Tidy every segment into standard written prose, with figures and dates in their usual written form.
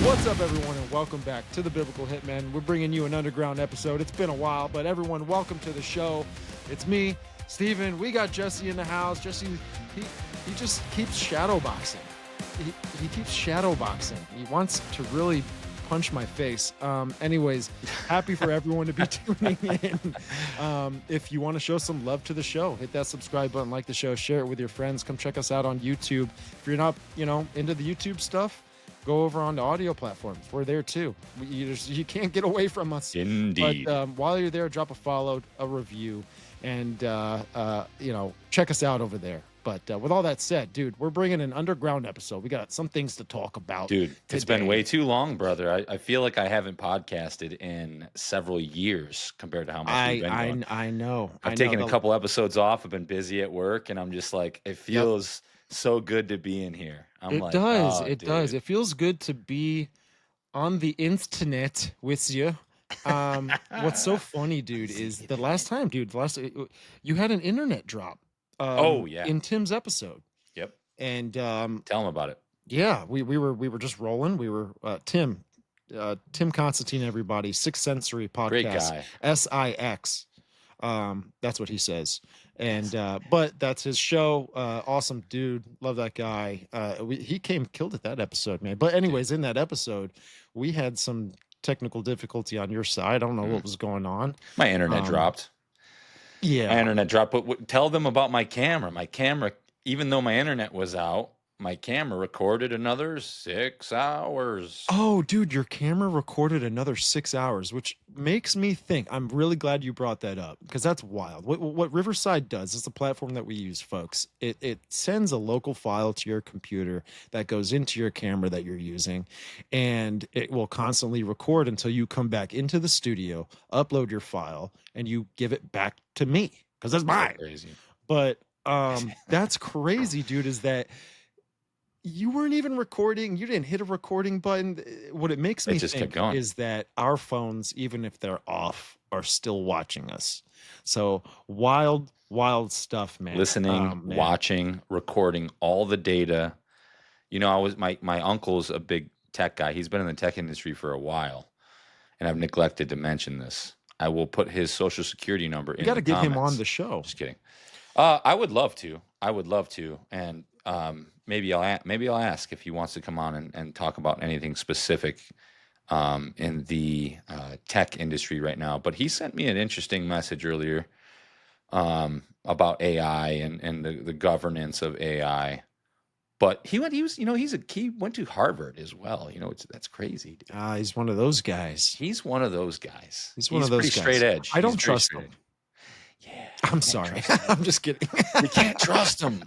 What's up, everyone, and welcome back to the Biblical Hitmen. We're bringing you an underground episode. It's been a while, but everyone, welcome to the show. It's me, Steven. We got Jesse in the house. Jesse, he just keeps shadowboxing. He keeps shadowboxing. He wants to really punch my face. Anyways, happy for everyone to be tuning in. If you want to show some love to the show, hit that subscribe button, like the show, share it with your friends. Come check us out on YouTube. If you're not, into the YouTube stuff, go over on the audio platforms. We're there too. You can't get away from us. Indeed. But while you're there, drop a follow, a review, and check us out over there. But with all that said, dude, we're bringing an underground episode. We got some things to talk about. Dude, today. It's been way too long, brother. I feel like I haven't podcasted in several years compared to how much we've been going. I know. I've taken a couple episodes off. I've been busy at work, and I'm just like, it feels so good to be in here. It does. It feels good to be on the internet with you. What's so funny, dude, is the last time, you had an internet drop. In Tim's episode. Yep. And tell him about it. Yeah, we were just rolling. We were Tim Constantine, everybody, Sixth Sensory podcast. Great guy. SIX. That's what he says. And but that's his show. Awesome dude. Love that guy. He killed it that episode, man. But anyways, in that episode, we had some technical difficulty on your side. I don't know what was going on. My internet dropped. Yeah. My internet dropped. But tell them about my camera. My camera, even though my internet was out, my camera recorded another 6 hours. Oh, dude, your camera recorded another 6 hours, which makes me think. I'm really glad you brought that up because that's wild. What Riverside does is the platform that we use, folks. It sends a local file to your computer that goes into your camera that you're using, and it will constantly record until you come back into the studio, upload your file, and you give it back to me because that's mine. Crazy. But that's crazy, dude, is that you weren't even recording. You didn't hit a recording button. What it makes me think is that our phones, even if they're off, are still watching us. So wild stuff, man. Listening, watching, recording all the data. My uncle's a big tech guy. He's been in the tech industry for a while, and I've neglected to mention this. I will put his social security number in the comments. You got to get him on the show. Just kidding. I would love to. And maybe I'll ask if he wants to come on and talk about anything specific in the tech industry right now. But he sent me an interesting message earlier about AI and the governance of AI. But he went to Harvard as well. That's crazy. Dude. He's one of those guys. He's one of those guys. He's one of those pretty guys. Straight edge. I don't trust him. Yeah. I'm sorry. I'm just kidding. You can't trust him.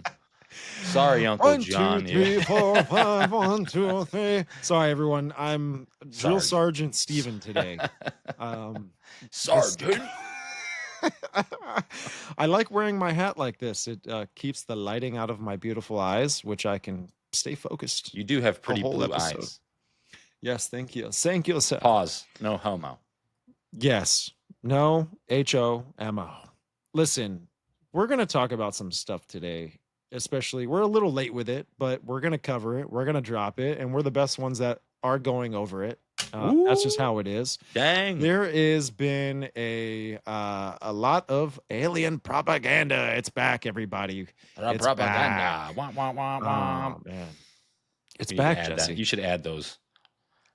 Sorry, Uncle John. 1, 2, 3, 4, 5. 1, 2, 3. Sorry, everyone. I'm Drill Sergeant Steven today. Sergeant. I like wearing my hat like this. It keeps the lighting out of my beautiful eyes, which I can stay focused. You do have pretty blue eyes. Yes, thank you. Thank you, sir. Pause. No homo. Yes. No HOMO. Listen, we're going to talk about some stuff today. Especially, we're a little late with it, but we're going to cover it. We're going to drop it, and we're the best ones that are going over it. That's just how it is. Dang. There has been a lot of alien propaganda. It's back, everybody. It's propaganda. Wah, wah, wah, wah. Oh, man. It's back, Jesse. You should add those.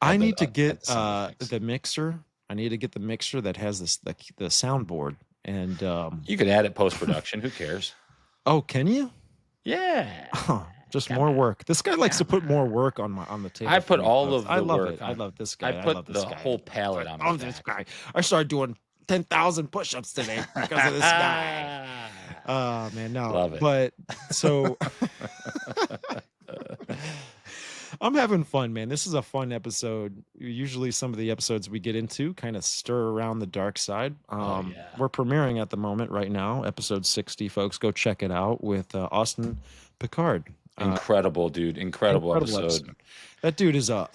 I need to get the mixer. I need to get the mixer that has the soundboard. And you could add it post-production. Who cares? Oh, can you? Yeah. Just more work. This guy likes to put more work on the table. I put all of the work. I love this guy. I put the whole palette on. I love this guy. I started doing 10,000 push-ups today because of this guy. Oh man, no. Love it. But so I'm having fun, man. This is a fun episode. Usually some of the episodes we get into kind of stir around the dark side. We're premiering at the moment right now, episode 60, folks. Go check it out with Austin Picard. Incredible, dude. Incredible episode. That dude is I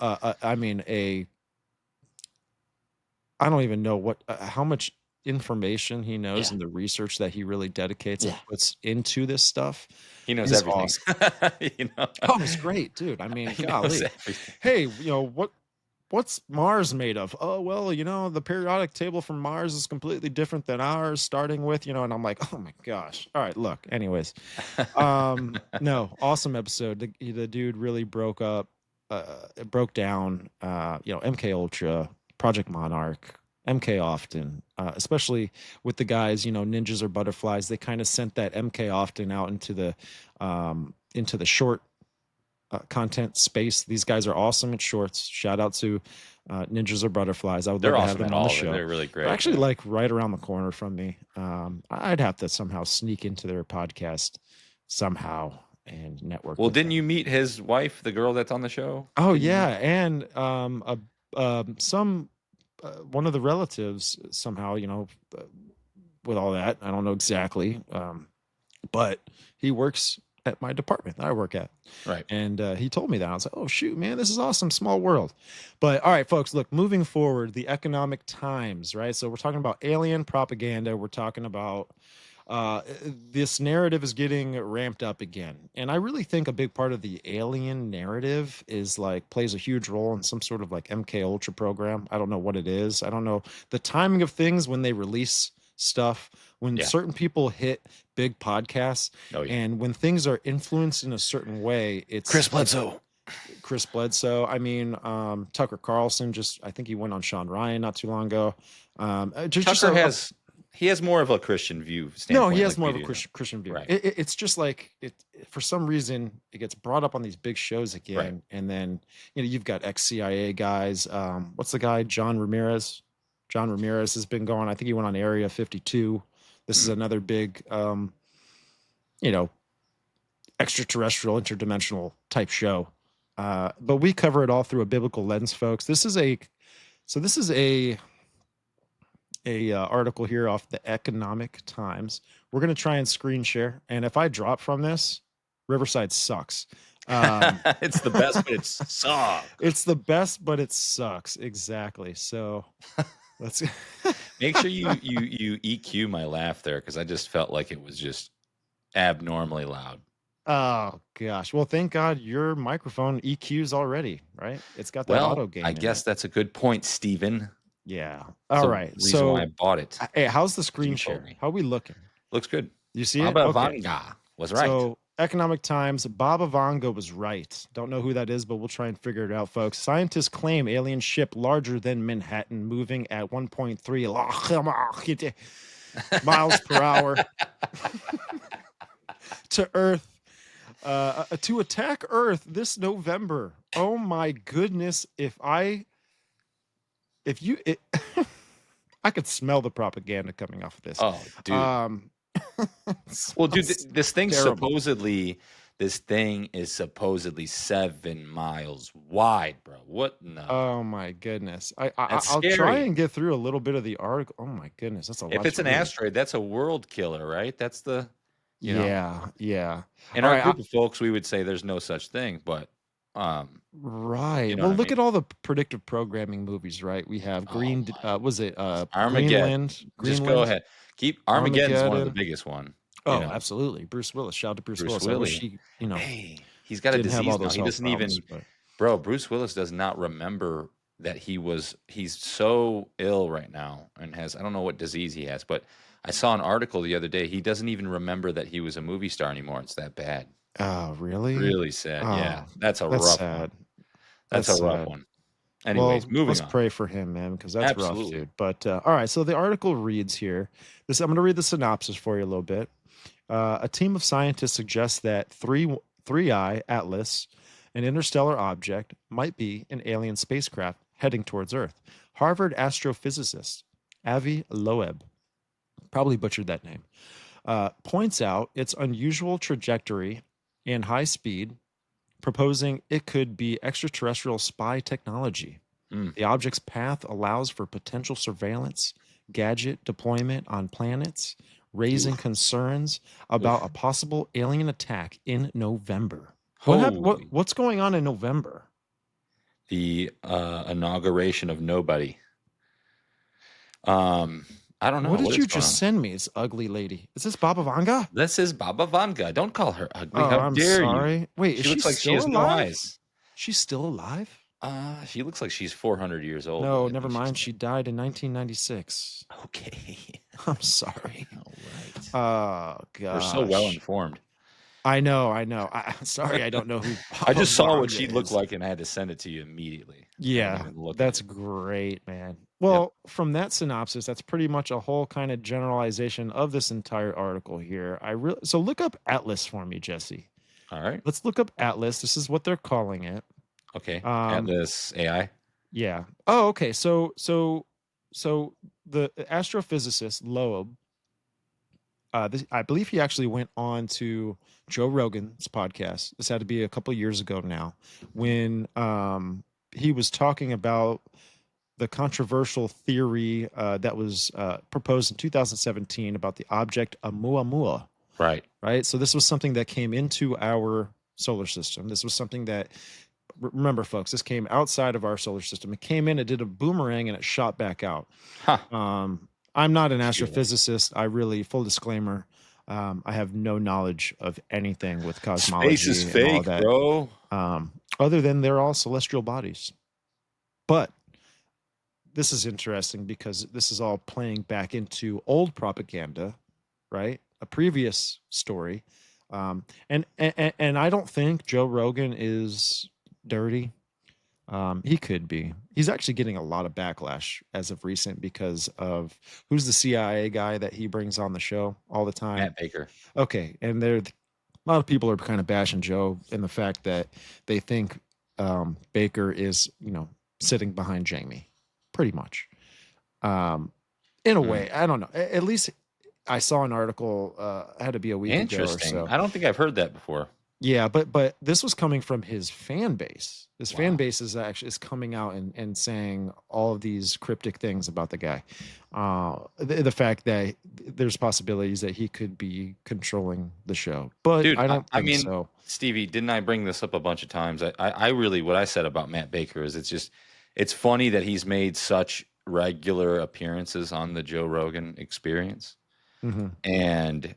don't even know how much information he knows and the research that he really dedicates and puts into this stuff. He knows everything. Awesome. Oh, it's great, dude. I mean, golly. Hey, what what's Mars made of? Oh, well, the periodic table from Mars is completely different than ours, starting with, and I'm like, oh my gosh. All right, look. Anyways, no, awesome episode. The dude really it broke down, MK Ultra, Project Monarch, MK Often, especially with the guys, ninjas or butterflies. They kind of sent that MK Often out into the short content space. These guys are awesome at shorts. Shout out to Ninjas or Butterflies. I would love They're to have awesome them at on the all of it. show. They're really They're great. actually Yeah. like right around the corner from me. I'd have to somehow sneak into their podcast somehow and network Well, with didn't them. you meet his wife, the girl that's on the show? Oh Didn't you yeah, meet? and some one of the relatives somehow, with all that, I don't know exactly, but he works at my department that I work at. Right. And he told me that. I was like, oh, shoot, man, this is awesome. Small world. But all right, folks, look, moving forward, the economic times, right? So we're talking about alien propaganda. We're talking about this narrative is getting ramped up again. And I really think a big part of the alien narrative is like plays a huge role in some sort of like MK Ultra program. I don't know what it is. I don't know the timing of things when they release stuff, when Yeah. certain people hit big podcasts, Oh yeah. and when things are influenced in a certain way, Chris Bledsoe. Chris Bledsoe. I mean, Tucker Carlson. I think he went on Sean Ryan not too long ago. Tucker has more of a Christian view No, he standpoint, has like more we of a do. Christian view. Right. It's just like for some reason it gets brought up on these big shows again, Right. and then you've got ex-CIA guys. What's the guy? John Ramirez. John Ramirez has been going. I think he went on Area 52. This is another big, extraterrestrial, interdimensional type show. But we cover it all through a biblical lens, folks. This is a article here off the Economic Times. We're going to try and screen share. And if I drop from this, Riverside sucks. It's the best, but it sucks. It's the best, but it sucks. Exactly. So let's make sure you EQ my laugh there, because I just felt like it was just abnormally loud. Oh gosh. Well, thank God your microphone EQs already, right? It's got that auto gain. I guess that's a good point, Steven. Yeah. That's All the right. reason So why I bought it. hey, how's the screen you told share? me. How are we looking? Looks good. You see it? Baba Okay. Vanga was right. So Economic Times, Baba Vanga was right. Don't know who that is, but we'll try and figure it out, folks. Scientists claim alien ship larger than Manhattan, moving at 1.3 miles per hour to Earth, to attack Earth this November. Oh my goodness! I could smell the propaganda coming off of this. Oh, dude. Well, dude, this thing is supposedly 7 miles wide, bro. What? No. Oh my goodness! I'll scary. try and get through a little bit of the article. Oh my goodness, that's a lot. If it's an asteroid, that's a world killer, right? That's the, yeah. In our group of folks, we would say there's no such thing, but right. Well, look at all the predictive programming movies, right? We have was it Armageddon? Just go ahead. Keep Armageddon's one of the biggest one. Oh, absolutely. Bruce Willis. Shout out to Bruce Willis. Willis. I wish he, hey, he's got a disease now. He doesn't even, bro. Bruce Willis does not remember that he's so ill right now and has, I don't know what disease he has, but I saw an article the other day. He doesn't even remember that he was a movie star anymore. It's that bad. Oh, really? Really sad. Yeah, that's a rough one. That's a rough one. Anyways, let's pray for him, man, because that's rough, dude. But all right, so the article reads here. I'm going to read the synopsis for you a little bit. A team of scientists suggests that 3I Atlas, an interstellar object, might be an alien spacecraft heading towards Earth. Harvard astrophysicist Avi Loeb, probably butchered that name, points out its unusual trajectory and high speed, proposing it could be extraterrestrial spy technology. The object's path allows for potential surveillance, gadget deployment on planets, raising concerns about a possible alien attack in November. What's going on in November? The inauguration of nobody. I don't know. What did you just send me? This ugly lady. Is this Baba Vanga? This is Baba Vanga. Don't call her ugly. Oh, How dare you? Wait, she looks like she has no eyes. She's still alive? She looks like she's 400 years old, but No, I never think she's mind. She died in 1996. okay. I'm sorry. All right. Oh We're so well gosh. informed. I know. Sorry, I don't know who I just saw what Rhonda she looked is. like, and I had to send it to you immediately. I didn't Yeah, even look at that's it. great, man. Yep. Well, from that synopsis, that's pretty much a whole kind of generalization of this entire article here. So look up Atlas for me, Jesse. All right. Let's look up Atlas. This is what they're calling it. Okay. Um, Atlas AI. yeah. Oh, okay. So the astrophysicist Loeb, I believe he actually went on to Joe Rogan's podcast. This had to be a couple years ago now, when he was talking about the controversial theory that was proposed in 2017 about the object Oumuamua. Right. Right. So this was something that came into our solar system. This was something that, remember, folks, this came outside of our solar system. It came in, it did a boomerang, and it shot back out. Huh. I'm not an Peculiar. astrophysicist. I really, full disclaimer, I have no knowledge of anything with Space is cosmology and all fake, that, bro. other than they're all celestial bodies. But this is interesting because this is all playing back into old propaganda, right? A previous story. And I don't think Joe Rogan is dirty. He could be. He's actually getting a lot of backlash as of recent because of who's the CIA guy that he brings on the show all the time. Matt Baker. Okay, and a lot of people are kind of bashing Joe in the fact that they think Baker is, sitting behind Jamie, pretty much. In a way, I don't know. At least I saw an article, had to be a week ago or Interesting. so. I don't think I've heard that before. Yeah, but this was coming from his fan base. His fan Wow. base is coming out and saying all of these cryptic things about the guy. The fact that there's possibilities that he could be controlling the show, but Dude, I don't I think mean, so. Stevie, didn't I bring this up a bunch of times? I really, what I said about Matt Baker is it's funny that he's made such regular appearances on the Joe Rogan Experience. Hmm. And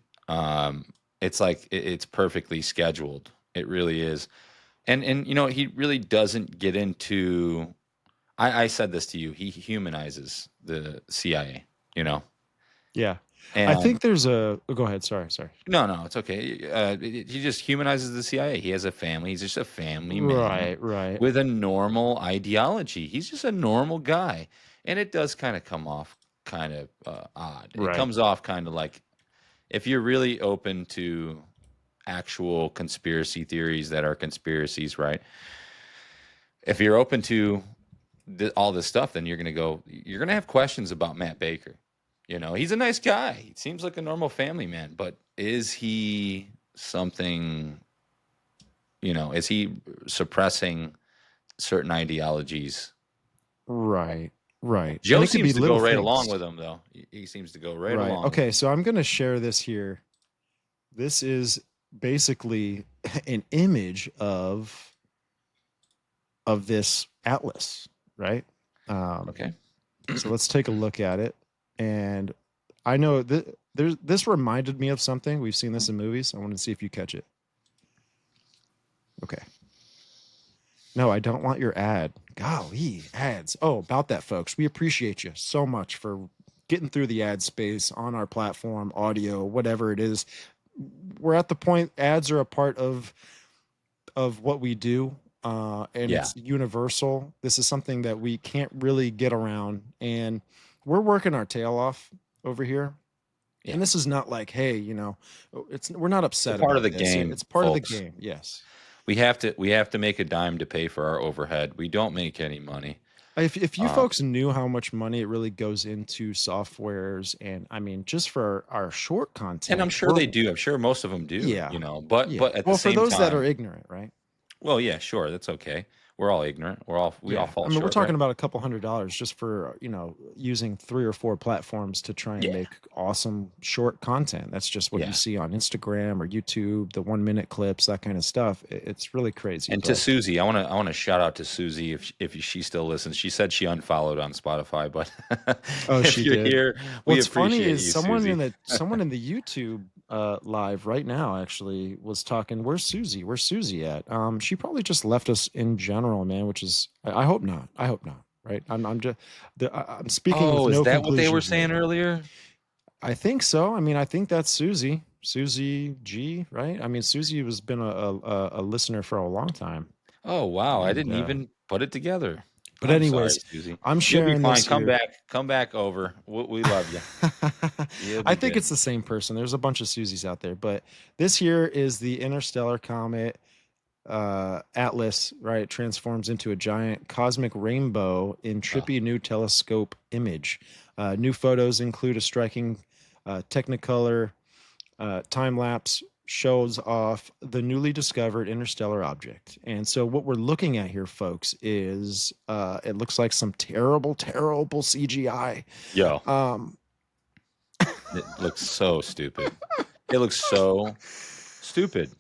it's like it's perfectly scheduled. It really is. And he really doesn't get into I said this to you, he humanizes the CIA, you know. Yeah, I And think there's a. Go ahead. Sorry. no, it's okay. He just humanizes the CIA. He has a family. He's just a family man Right. with a normal ideology. He's just a normal guy. And it does kind of come off kind of odd. It Right. comes off kind of like, if you're really open to actual conspiracy theories that are conspiracies, right? If you're open to all this stuff, then you're going to have questions about Matt Baker. He's a nice guy. He seems like a normal family man, but is he something, is he suppressing certain ideologies? Right. And Joe it could be seems to go little right things. along with him, though. He seems to go right Right. along with Okay. him. So I'm going to share this here. This is basically an image of this atlas, right? Okay. So let's take a look at it. And I know this reminded me of something. We've seen this in movies. I want to see if you catch it. Okay. No, I don't want your ad. Golly, ads. Oh, about that, folks. We appreciate you so much for getting through the ad space on our platform, audio, whatever it is. We're at the point ads are a part of what we do, and Yeah. it's universal. This is something that we can't really get around, and we're working our tail off over here. Yeah. And this is not like, hey, we're not upset It's part of about the this. game, It's part of the folks. game. Yes. We have to make a dime to pay for our overhead. We don't make any money. If you folks knew how much money it really goes into softwares, and I mean, just for our short content, And I'm sure they do. I'm sure most of them do. Yeah. But Yeah. at Well, the for same those that time, are ignorant, right? well, yeah, sure, that's okay. We're all ignorant. We all fall I mean, we're short, talking right? about a couple $100 just for, using 3 or 4 platforms to try and Yeah, make awesome short content. That's just what you yeah. see on Instagram or YouTube, the 1-minute clips, that kind of stuff. It's really crazy. And to Susie, I want to shout out to Susie if she still listens. She said she unfollowed on Spotify, but Oh, if she you're did. here, we What's funny appreciate is you, someone Susie. in the YouTube live right now. Actually, was talking. Where's Susie? Where's Susie at? She probably just left us in general, man. Which is, I hope not. I hope not. Right? I'm just, I'm speaking with Oh, is no that what they were conclusions saying made. earlier? I think so. I mean, I think that's Susie. Susie G. Right? I mean, Susie has been a listener for a long time, Oh, wow. I and didn't even put it together. but I'm sorry, anyways, Susie. I'm You'll be sharing fine. this Come here. back. Come back over. We love you. You'll I be think good. it's the same person. There's a bunch of Susies out there, but this here is the interstellar comet Atlas, right? It transforms into a giant cosmic rainbow in Oh, trippy new telescope image. New photos include a striking Technicolor time lapse shows off the newly discovered interstellar object. And so, what we're looking at here, folks, is it looks like some terrible, terrible CGI. yo, Um, it looks so stupid. It looks so stupid.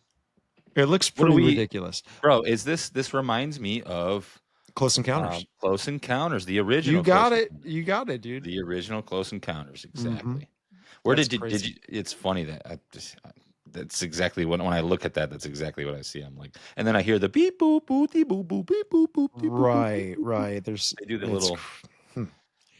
it looks What do pretty we, ridiculous. bro? Is this reminds me of Close Encounters. Close Encounters, the You original got Close it. Encounters, You got it, dude. the original Close Encounters, Mm-hmm. exactly. Where That's did crazy. you? It's funny that that's exactly when I look at that. That's exactly what I see. I'm like, and then I hear the beep boop boop boop boop beep boop boop beep boop boop beep Right, boop boop. right. There's They do the it's little,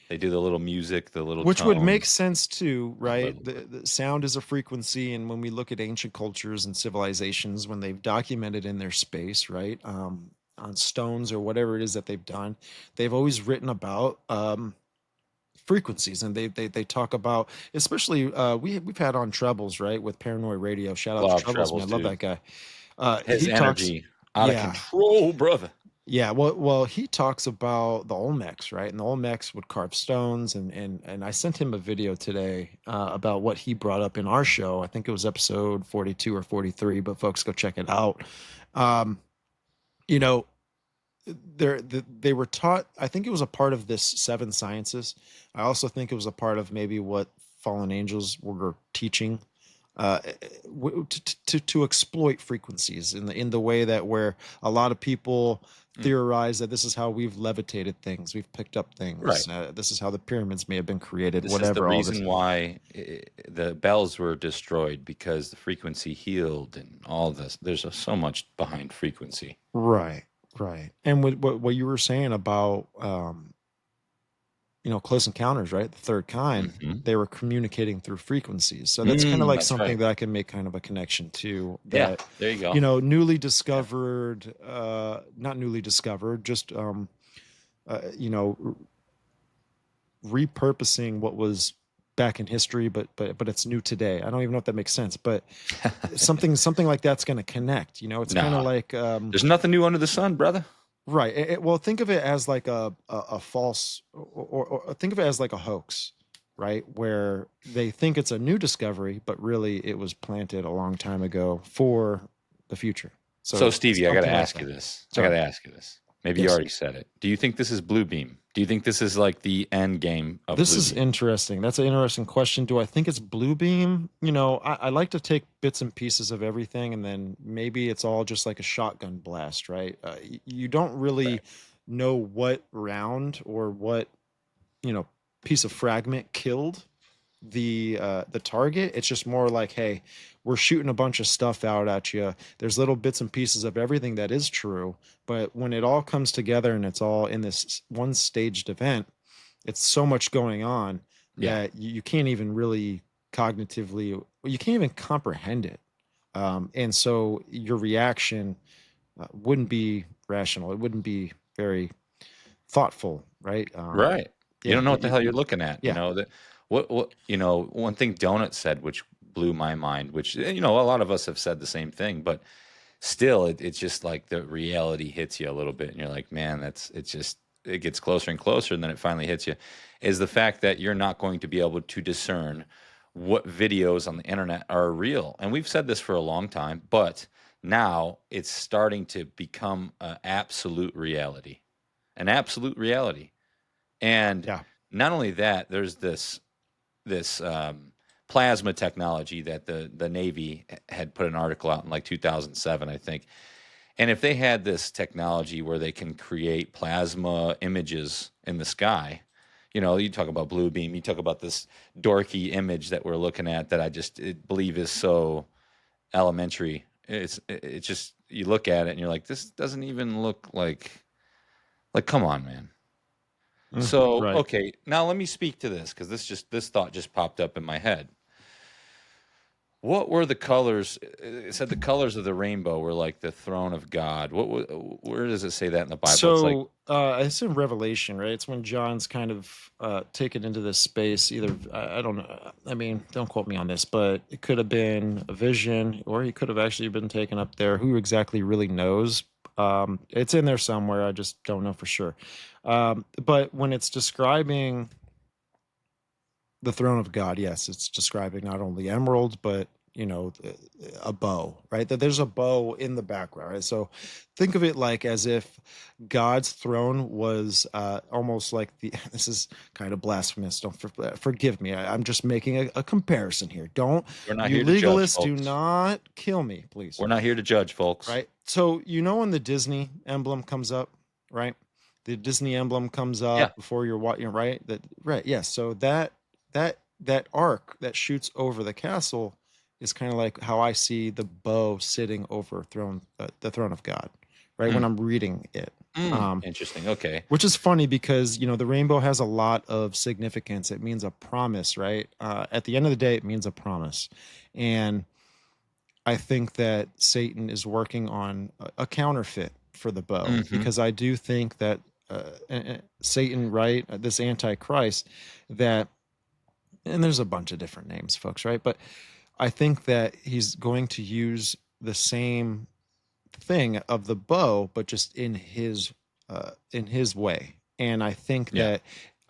they do the little music, the little which would make tones. sense too, A right? little bit. The sound is a frequency, and when we look at ancient cultures and civilizations, when they've documented in their space, right, on stones or whatever it is that they've done, they've always written about frequencies, and they talk about, especially we've had on Trebles, right, with Paranoid Radio. Shout out to Love Trebles, Trebles, man, love dude. that guy. His He talks, energy out of yeah. control, brother. Yeah, well, he talks about the Olmecs, right? And the Olmecs would carve stones, and I sent him a video today about what he brought up in our show. I think it was episode 42 or 43, but folks, go check it out. Um, you know, they were taught. I think it was a part of this seven sciences. I also think it was a part of maybe what fallen angels were teaching to exploit frequencies in the way that where a lot of people Mm, theorize that this is how we've levitated things, we've picked up right. things, this is how the pyramids may have been created, This is the whatever, all this. reason why the bells were destroyed because the frequency healed and all this. There's so much behind frequency. Right, right. And what you were saying about close encounters, right, the third kind, Hmm. they were communicating through frequencies, so that's kind of like That's right. something that I can make kind of a connection to, Yeah, that there you go. newly Yeah. discovered, not newly discovered, just you know repurposing what was back in history, but it's new today. I don't even know if that makes sense, but something like that's going to connect. It's kind of Nah, like there's nothing new under the sun, brother. right. Well, think of it as like a false, or think of it as like a hoax, right? Where they think it's a new discovery, but really it was planted a long time ago for the future. So, So Stevie, I got to something like ask you that. this. I got Sorry. to ask you this. Maybe you Yes. already said it. Do you think this is Bluebeam? Do you think this is like the end game of This is Bluebeam? interesting. That's an interesting question. Do I think it's Bluebeam? I like to take bits and pieces of everything, and then maybe it's all just like a shotgun blast, right? You don't Right. really know what round or what piece of fragment killed the target. It's just more like, hey, we're shooting a bunch of stuff out at you. There's little bits and pieces of everything that is true, but when it all comes together and it's all in this one staged event, it's so much going on Yeah. that you can't even really cognitively, you can't even comprehend it. And so your reaction wouldn't be rational. It wouldn't be very thoughtful, right? Right. You Yeah, don't know what the hell you're looking at. yeah. That one thing Donut said, which blew my mind, which a lot of us have said the same thing, but still, it's just like the reality hits you a little bit, and you're like, man, it gets closer and closer, and then it finally hits you. Is the fact that you're not going to be able to discern what videos on the internet are real, and we've said this for a long time, but now it's starting to become an absolute reality. And Yeah. not only that, there's this plasma technology that the Navy had put an article out in like 2007, I think. And if they had this technology where they can create plasma images in the sky, You talk about Bluebeam, you talk about this dorky image that we're looking at that believe is so elementary. It's just, you look at it and you're like, this doesn't even look like, come on, man. So, Right. okay, now let me speak to this, because this thought just popped up in my head. What were the colors? It said the colors of the rainbow were like the throne of God. Where does it say that in the Bible? It's like, So it's in Revelation, right? It's when John's kind of taken into this space. Either I don't know. I mean, don't quote me on this, but it could have been a vision, or he could have actually been taken up there. Who exactly really knows? It's in there somewhere. I just don't know for sure. But when it's describing the throne of God, yes, it's describing not only emeralds, but a bow, right? That there's a bow in the background, right? So think of it like as if God's throne was almost like the. This is kind of blasphemous. Don't forgive me. I'm just making a comparison here. Don't, we're not you here to judge, legalists, do folks. not kill me, please. We're not here to judge, folks. Right? So when the Disney emblem comes up, right? The Disney emblem comes Yeah. up before you're watching, right? Right? Yes. So that arc that shoots over the castle is kind of like how I see the bow sitting over the throne of God, right? When Mm, I'm reading it. interesting. Okay. Which is funny because the rainbow has a lot of significance. It means a promise, right? At the end of the day, it means a promise, and I think that Satan is working on a counterfeit for the bow, Hmm. because I do think that Satan, right, this antichrist, that, and there's a bunch of different names, folks, right? But I think that he's going to use the same thing of the bow, but just in his way. And Yeah.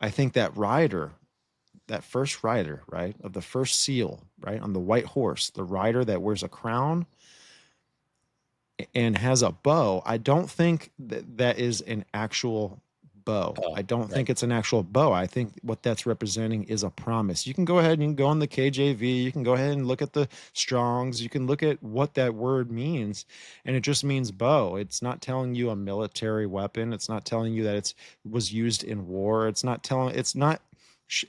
I think that rider, that first rider, right, of the first seal, right, on the white horse, the rider that wears a crown and has a bow, I don't think that is an actual bow. Oh, I don't right. think it's an actual bow. I think what that's representing is a promise. You can go ahead and you can go on the KJV, you can go ahead and look at the Strongs, you can look at what that word means, and it just means bow. It's not telling you a military weapon. It's not telling you that it was used in war. It's not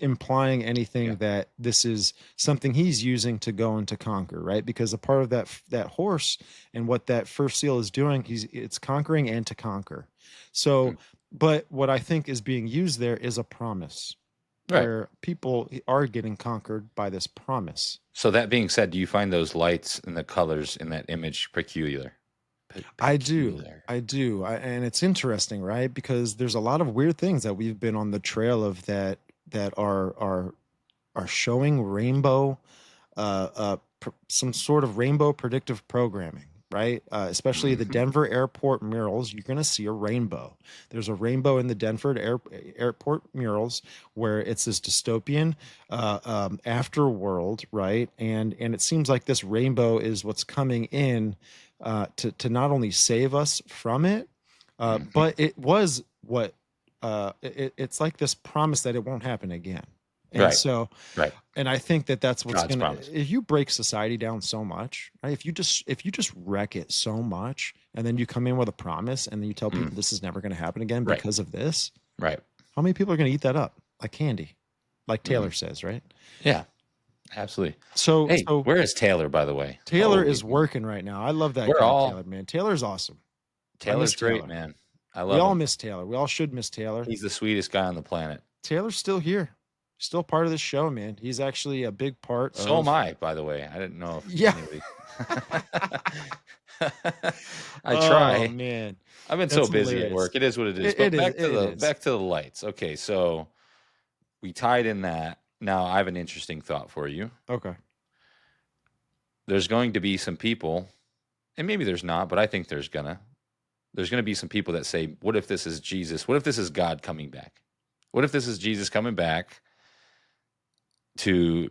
implying anything Yeah. that this is something he's using to go and to conquer, right? Because a part of that horse and what that first seal is doing, it's conquering and to conquer. So, Mm. but what I think is being used there is a promise, Right. where people are getting conquered by this promise. So that being said, do you find those lights and the colors in that image peculiar? I do. Peculiar. I do. And it's interesting, right? Because there's a lot of weird things that we've been on the trail of that are showing rainbow, some sort of rainbow predictive programming, right? Especially the Hmm. Denver airport murals, you're going to see a rainbow. There's a rainbow in the airport murals where it's this dystopian afterworld, right? And it seems like this rainbow is what's coming in to not only save us from it, Hmm. but it was what it's like this promise that it won't happen again. And Right. so, Right. and I think that that's what's God's gonna, promise. if you break society down so much, right? If you just wreck it so much, and then you come in with a promise, and then you tell Mm. people this is never going to happen again Right. because of this, Right. how many people are going to eat that up like candy, like Taylor Mm. says, right? Yeah. Absolutely. So Hey, so where is Taylor, by the way? Taylor Holy is moly. working right now. I love that We're guy, all Taylor, man. Taylor's awesome. I miss Taylor's great, Taylor. man. I We love all him. miss Taylor. We all should miss Taylor. He's the sweetest guy on the planet. Taylor's still here, still part of the show, man. He's actually a big part So am of. I, by the way. I didn't know if Yeah. anybody. I Oh try. man, I've been so that's busy at hilarious. work. It is what it is. It But is. back to It the is. back to the lights. Okay, so we tied in that. Now I have an interesting thought for you. Okay. There's going to be some people, and maybe there's not, but I think there's gonna be some people that say, "What if this is Jesus? What if this is God coming back? What if this is Jesus coming back to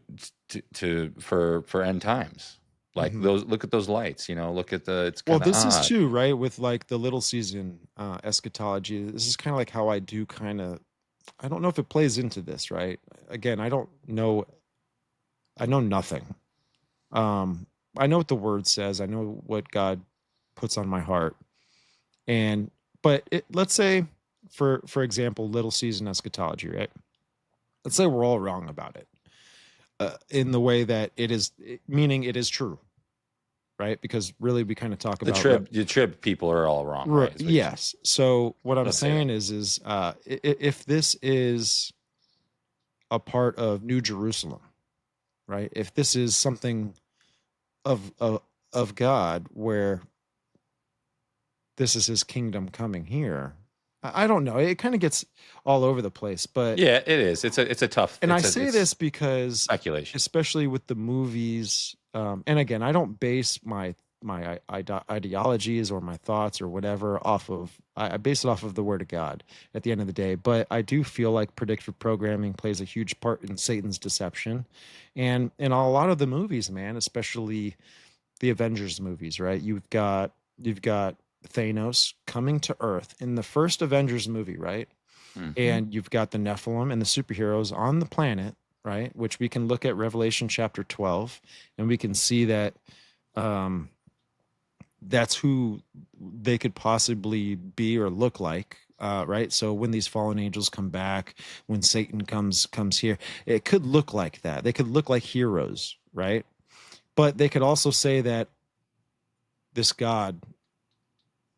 for end times?" Like Hmm. those, look at those lights. Look at it's Well, kind of this is odd. too right with like the little season eschatology. This is kind of like how I do kind of. I don't know if it plays into this, right? Again, I don't know. I know nothing. Um, I know what the word says. I know what God puts on my heart, and let's say, for example, little season eschatology, right? let's say we're all wrong about it, in the way that it is, meaning it is true, right? Because really, we kind of talk The about trib people are all wrong, right? Is what you're saying. yes. So what I'm Let's say saying that. is if this is a part of New Jerusalem, right? If this is something of of God, where this is His kingdom coming here, I don't know. It kind of gets all over the place, but Yeah, it is. It's a tough. and I say It's this because, speculation. especially with the movies, and again, I don't base my ideologies or my thoughts or whatever off of, I base it off of the word of God at the end of the day. But I do feel like predictive programming plays a huge part in Satan's deception, and in a lot of the movies, man, especially the Avengers movies, right? You've got Thanos coming to Earth in the first Avengers movie, right? Hmm. And you've got the Nephilim and the superheroes on the planet, right? Which we can look at Revelation chapter 12, and we can see that um, that's who they could possibly be or look like. Right. So when these fallen angels come back, when Satan comes here, it could look like that. They could look like heroes, right? But they could also say that this God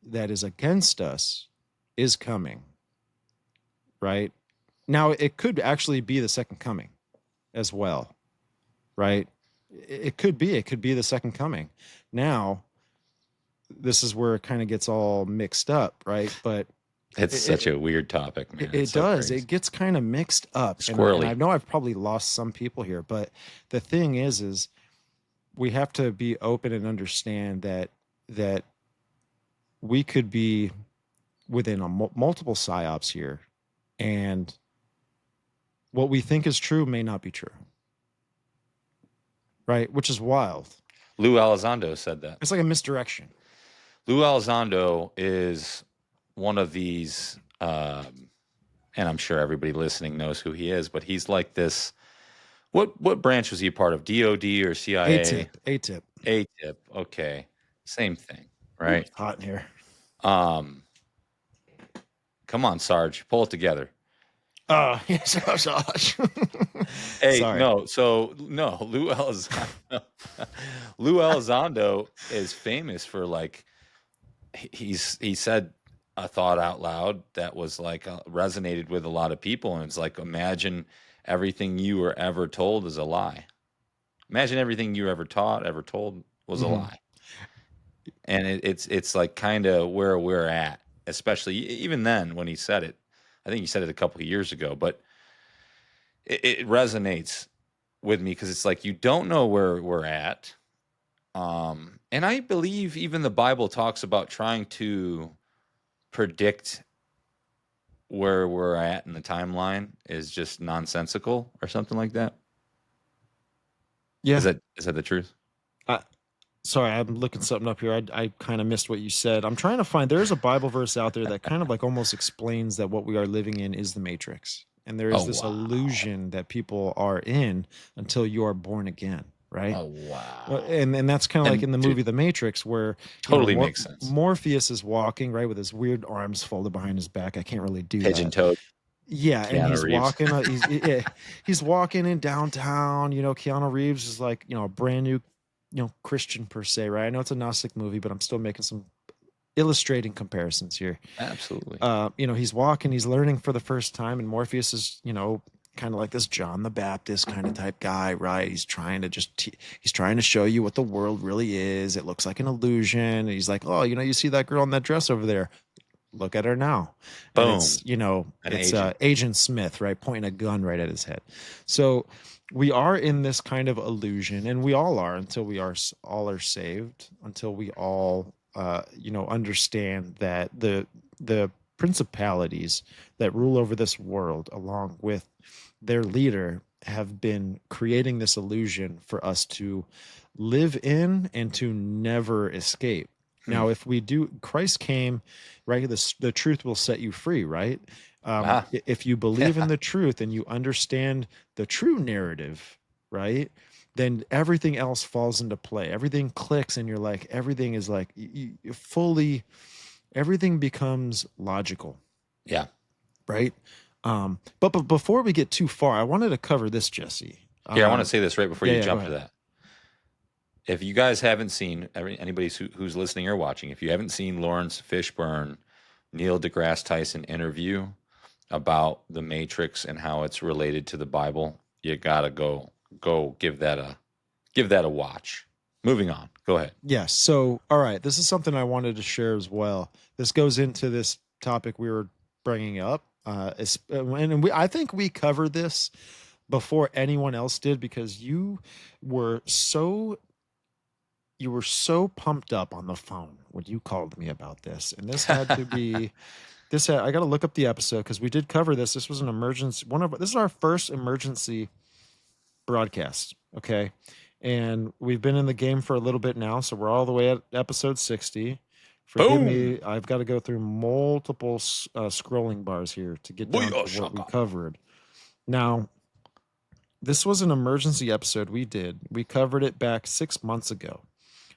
that is against us is coming, right? Now it could actually be the second coming as well, right? It could be the second coming. Now, this is where it kind of gets all mixed up, right? But It's it, such it, a weird topic, man. It's it so does. crazy. It gets kind of mixed up, and I Squirrely. know I've probably lost some people here, but the thing is we have to be open and understand that we could be within multiple psyops here, and what we think is true may not be true, right? Which is wild. Lou Elizondo said that. It's like a misdirection. Lou Elizondo is one of these, and I'm sure everybody listening knows who he is, but he's like this. What branch was he a part of? DOD or CIA? A tip. ATIP. Okay, same thing, Ooh, right? it's hot in here. Um, come on, Sarge, pull it together. Oh, yes, Josh. Hey, Sorry. no, so no, Lou Elizondo. Lou Elizondo is famous for like he said a thought out loud that was like resonated with a lot of people, and it's like imagine everything you were ever told is a lie. Imagine everything you were ever taught, ever told was a Hmm. lie, and it's like kind of where we're at, especially even then when he said it. I think he said it a couple of years ago, but it resonates with me because it's like you don't know where we're at. And I believe even the Bible talks about trying to predict where we're at in the timeline is just nonsensical or something like that. Yeah. Is that the truth? I, sorry, I'm looking something up here. I kind of missed what you said. I'm trying to find. There's a Bible verse out there that kind of like almost explains that what we are living in is the Matrix, and there Oh is this wow. illusion that people are in until you are born again, right? Oh wow. And that's kind of like And in the dude, movie The Matrix, where totally makes sense. Morpheus is walking right with his weird arms folded behind his back. I can't really do Pigeon that. toed Yeah, and Keanu he's Reeves. walking. He's walking in downtown. Keanu Reeves is like a brand new, Christian per se, right? I know it's a Gnostic movie, but I'm still making some illustrating comparisons here. Absolutely. He's walking, he's learning for the first time, and Morpheus is, kind of like this John the Baptist kind of type guy, right? He's trying to he's trying to show you what the world really is. It looks like an illusion. And he's like, oh, you see that girl in that dress over there? Look at her now. And Boom. An it's agent. Agent Smith, right, pointing a gun right at his head. So we are in this kind of illusion, and we all are, until we are all are saved, until we all understand that the principalities that rule over this world, along with their leader, have been creating this illusion for us to live in and to never escape. Hmm. Now, if we do, Christ came, right? The truth will set you free, right? Wow. If you believe in Yeah. the truth and you understand the true narrative, right? Then everything else falls into play. Everything clicks, and you're like, everything is like you fully, everything becomes logical, Yeah. right? But before we get too far, I wanted to cover this, Jesse. Here, I want to say this right before you go jump to ahead. that. If you guys haven't seen, anybody who's listening or watching, if you haven't seen Lawrence Fishburne, Neil deGrasse Tyson interview about the Matrix and how it's related to the Bible, you gotta go give that a watch. Moving on. Go ahead. Yes. So, all right, this is something I wanted to share as well. This goes into this topic we were bringing up, I think we covered this before anyone else did because were so you were so pumped up on the phone when you called me about this, and this had to be this. I got to look up the episode because we did cover this. This was an emergency. This is our first emergency broadcast. Okay. And we've been in the game for a little bit now. So we're all the way at episode 60. Forgive Boom. me. I've got to go through multiple scrolling bars here to get down to what we covered. Now, this was an emergency episode we did. We covered it back 6 months ago.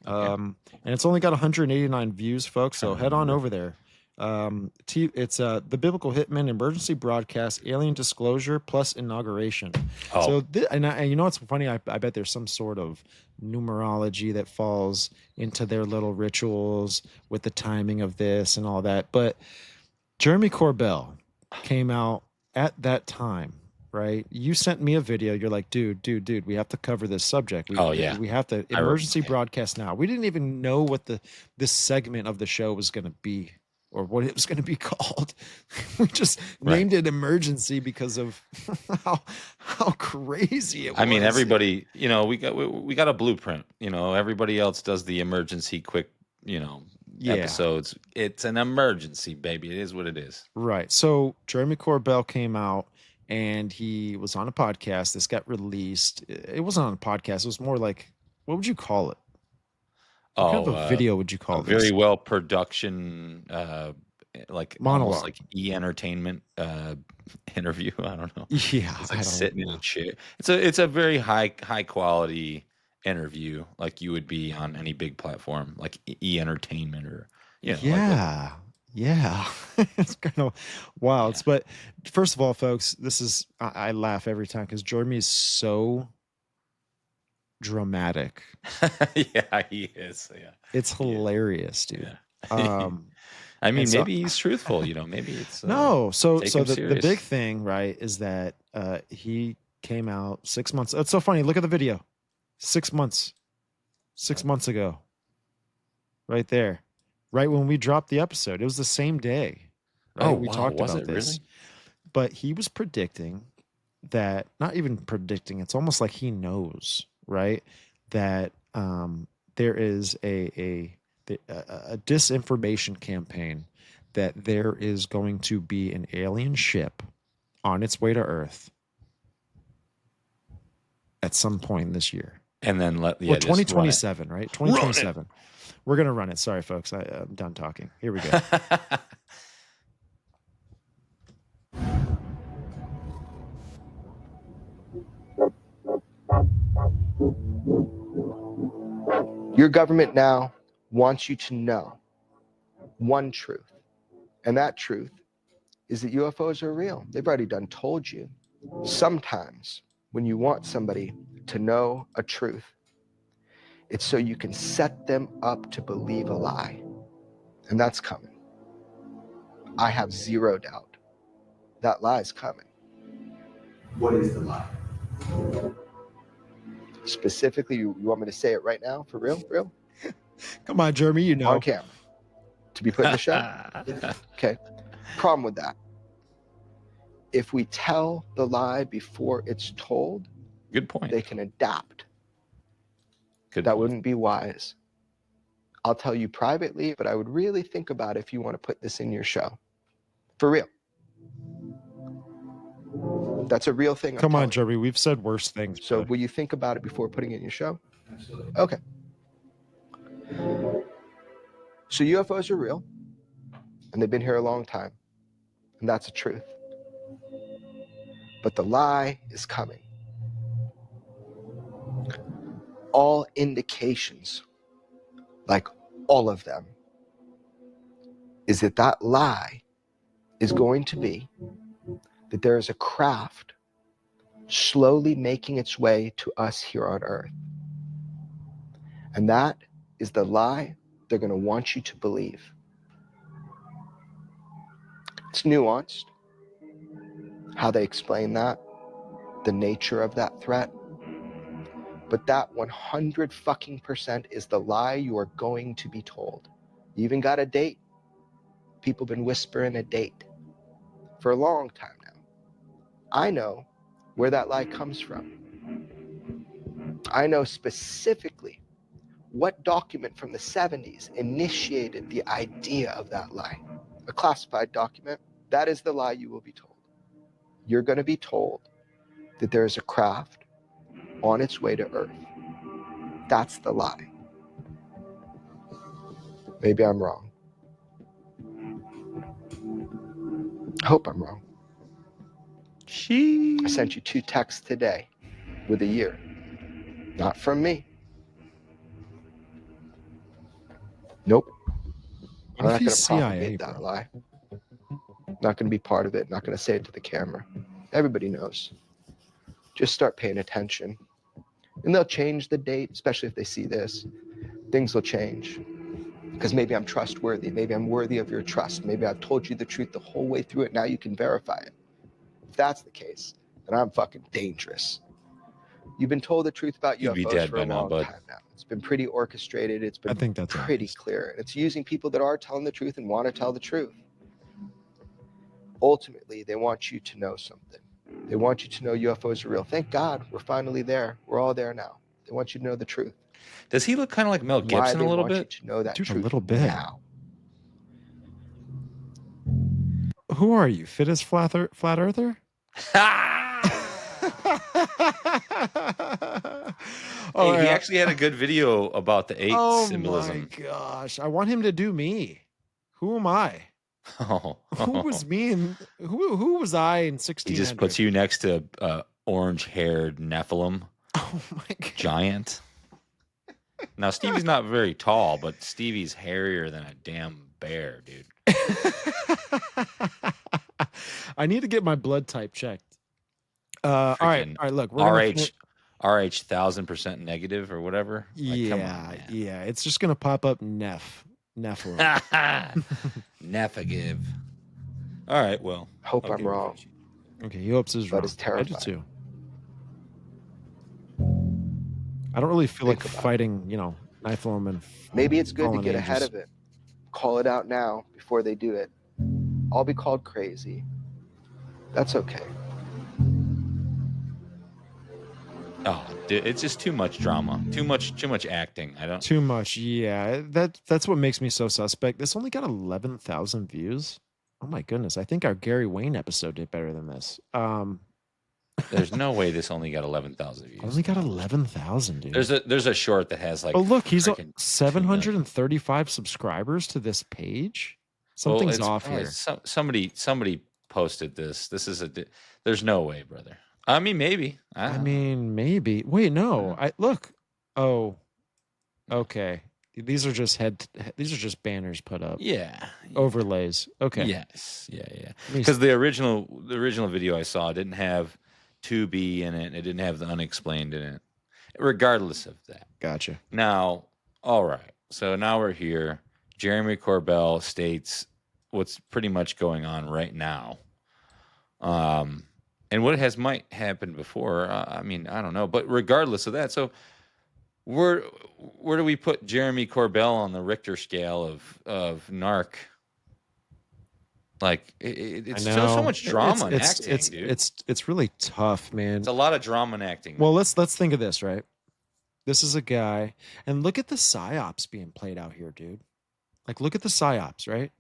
Okay. And it's only got 189 views, folks. So head on over there. It's the Biblical Hitman Emergency Broadcast Alien Disclosure plus Inauguration. So and you know what's funny? I bet there's some sort of numerology that falls into their little rituals with the timing of this and all that. But Jeremy Corbell came out at that time. Right, you sent me a video. You're like, dude, we have to cover this subject. We have to emergency broadcast now. We didn't even know what this segment of the show was going to be or what it was going to be called. We just named it emergency because of how crazy it was. I mean, everybody, we got a blueprint. Everybody else does the emergency quick, episodes. It's an emergency, baby. It is what it is. Right. So Jeremy Corbell came out. And he was on a podcast. This got released. It wasn't on a podcast. It was more like, what would you call it? What kind of a video would you call this? Very well production, like monologue, almost like entertainment interview. I don't know. Yeah, it's like sitting in a chair. It's a very high quality interview, like you would be on any big platform, like entertainment or yeah. Yeah, it's kind of wild. Yeah. But first of all, folks, this is, I laugh every time because Jeremy is so dramatic. Yeah, he is. Yeah. It's hilarious, dude. Yeah. I mean, maybe he's truthful, maybe it's no. So the big thing, right, is that he came out 6 months. It's so funny. Look at the video. 6 months. 6 months ago. Right there. Right when we dropped the episode, it was the same day. Right? We talked about this. Really? But he was predicting that, not even predicting, it's almost like he knows, right? That there is a disinformation campaign that there is going to be an alien ship on its way to Earth at some point this year. And then 2027, right? 2027. We're going to run it. Sorry, folks. I'm done talking. Here we go. Your government now wants you to know one truth. And that truth is that UFOs are real. They've already done told you. Sometimes when you want somebody to know a truth, it's so you can set them up to believe a lie. And that's coming. I have zero doubt. That lie is coming. What is the lie? Specifically, you want me to say it right now? For real? Real? Come on, Jeremy, On camera. To be put in the show? Okay. Problem with that. If we tell the lie before it's told, good point. They can adapt. Good that point. Wouldn't be wise. I'll tell you privately, but I would really think about if you want to put this in your show. For real. That's a real thing. Come on, Jeremy. We've said worse things. So will you think about it before putting it in your show? Absolutely. Okay. So UFOs are real, and they've been here a long time, and that's the truth. But the lie is coming. All indications, like all of them, is that lie is going to be that there is a craft slowly making its way to us here on Earth. And that is the lie they're going to want you to believe. It's nuanced, how they explain that, the nature of that threat. But that 100% is the lie you are going to be told. You even got a date. People have been whispering a date for a long time now. I know where that lie comes from. I know specifically what document from the 70s initiated the idea of that lie. A classified document. That is the lie you will be told. You're going to be told that there is a craft on its way to Earth. That's the lie. Maybe I'm wrong. I hope I'm wrong. I sent you 2 texts today with a year. Not from me. Nope. I'm What if not going he's to CIA, propagate that bro? lie. Not going to be part of it. Not going to say it to the camera. Everybody knows. Just start paying attention. And they'll change the date, especially if they see this. Things will change. Because maybe I'm trustworthy. Maybe I'm worthy of your trust. Maybe I've told you the truth the whole way through it. Now you can verify it. If that's the case, then I'm fucking dangerous. You've been told the truth about You'd be UFOs dead for a by now, long bud. time now. It's been pretty orchestrated. It's I been think that's pretty obvious. clear. And it's using people that are telling the truth and want to tell the truth. Ultimately, they want you to know something. They want you to know UFOs are real. Thank God we're finally there. We're all there now. They want you to know the truth. Does he look kind of like Mel Why Gibson they a little want you bit? to know that Dude, a truth little bit. now. Who are you? Fittest flat earther? Oh, Hey, he yeah. actually had a good video about the 8 Oh symbolism. my gosh. I want him to do me. Who am I? Oh, Who was me in who was I in he 1600? just puts you next to orange-haired Nephilim Oh my god. giant. Now Stevie's not very tall, but Stevie's hairier than a damn bear, dude. I need to get my blood type checked. All right, Freaking look, we're gonna RH 1000% negative or whatever. Like, come on, man. yeah, it's just gonna pop up Nephilim. Nefagive. All right, well. Hope I'll I'm give it a wrong, Okay, he hopes is but wrong. it's I do terrifying. too. I don't really feel Think like about it. fighting, Nephilim and Maybe it's good to fallen get ahead angels. of it. Call it out now before they do it. I'll be called crazy. That's okay. Oh, dude, it's just too much drama. Too much acting. I don't Too much, yeah. That's what makes me so suspect. This only got 11,000 views. Oh my goodness! I think our Gary Wayne episode did better than this. There's no way this only got 11,000 views. Only got No. 11,000, dude. There's a short that has like But look, he's freaking 735 subscribers to this page. Something's it's off probably here. somebody posted this. This is there's no way, brother. I mean, maybe. I I don't know. mean, maybe. Wait, no. Yeah. Look. Oh, Yeah. okay. These are just banners put up. Yeah. Overlays. Okay. Yes. Yeah. Let me Because the original video I saw didn't have 2B in it. It didn't have the unexplained in it. Regardless of that. Gotcha. Now, all right. So now we're here. Jeremy Corbell states what's pretty much going on right now. And what might happen before. I mean, I don't know. But regardless of that, so where do we put Jeremy Corbell on the Richter scale of narc? Like it's so much drama and acting, dude. It's really tough, man. It's a lot of drama and acting. Well, let's think of this, right? This is a guy, and look at the psyops being played out here, dude. Like, look at the psyops, right?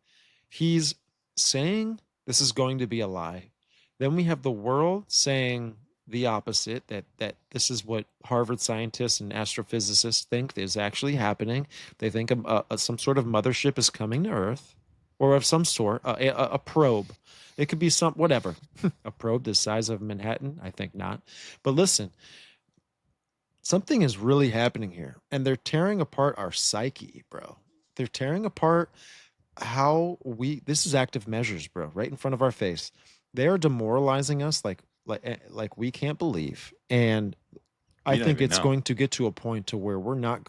He's saying this is going to be a lie. Then we have the world saying the opposite, that this is what Harvard scientists and astrophysicists think is actually happening. They think some sort of mothership is coming to Earth, or of some sort, a probe. It could be whatever. A probe the size of Manhattan? I think not. But listen, something is really happening here, and they're tearing apart our psyche, bro. They're tearing apart how this is active measures, bro, right in front of our face. they are demoralizing us like we can't believe. And I We don't think even it's know. going to get to a point to where we're not,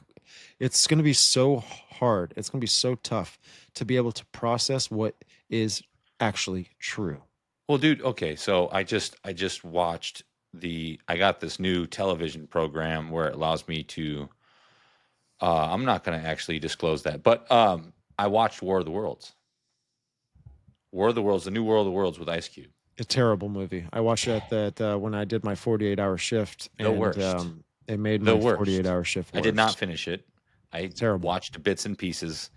it's going to be so hard. It's going to be so tough to be able to process what is actually true. Well, dude, okay, so I just watched I got this new television program where it allows me to I'm not going to actually disclose that, but I watched War of the Worlds. War of the Worlds, the new War of the Worlds with Ice Cube. A terrible movie. I watched that when I did my 48-hour shift, The and worst. it made The my worst. 48-hour shift I did not worse. finish it. I Terrible. watched bits and pieces.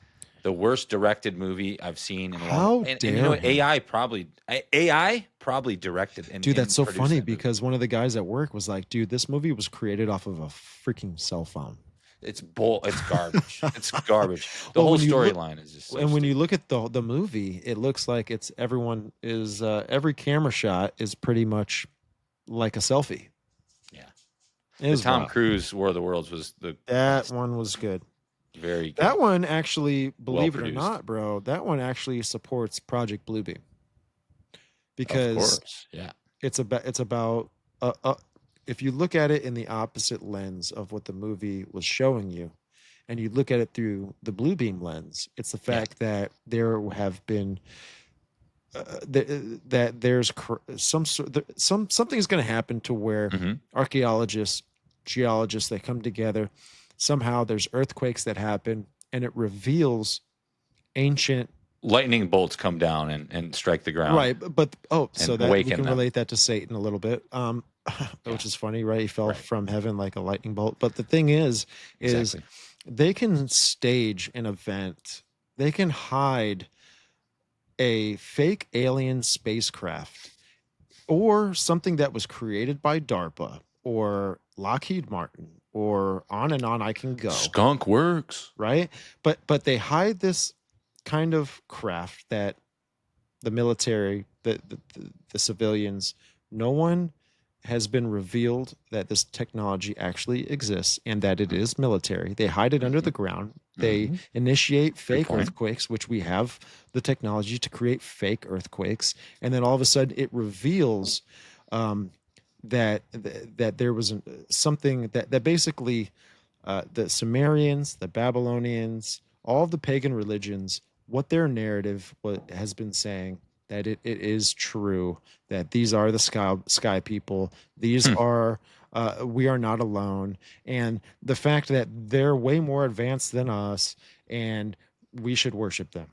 The worst directed movie I've seen in a long How and you know dare what? him? AI probably directed Dude, that's and so produced funny that movie. because one of the guys at work was like, dude, this movie was created off of a freaking cell phone. It's garbage. It's garbage. The Well, whole when you look storyline is just so and when you stupid. look at the movie, it looks like it's everyone is every camera shot is pretty much like a selfie. Yeah. It The was Tom rough. Cruise War of the Worlds was the That best. one was good. Very good. That one actually, Well believe it or produced. not, bro, that one actually supports Project Bluebeam Of because course. Yeah. it's about if you look at it in the opposite lens of what the movie was showing you, and you look at it through the Bluebeam lens, it's the Yeah. fact that there have been that there's something is going to happen to where Hmm. archaeologists, geologists, they come together. Somehow there's earthquakes that happen, and it reveals ancient. Lightning bolts come down and strike the ground Right, but oh, and so that we awaken can them. relate that to Satan a little bit, Yeah. which is funny, right? He fell Right. from heaven like a lightning bolt. But the thing is Exactly. they can stage an event. They can hide a fake alien spacecraft or something that was created by DARPA or Lockheed Martin or on and on I can go, Skunk works. right? But they hide this kind of craft that the military, the civilians, no one has been revealed that this technology actually exists and that it is military. They hide it under Hmm. the ground. They Hmm. initiate Good fake point. earthquakes, which we have the technology to create fake earthquakes, and then all of a sudden it reveals um, that there was something that basically the Sumerians, the Babylonians, all of the pagan religions, what their narrative what has been saying that it is true that these are the sky people. These Hmm. are we are not alone, and the fact that they're way more advanced than us, and we should worship them.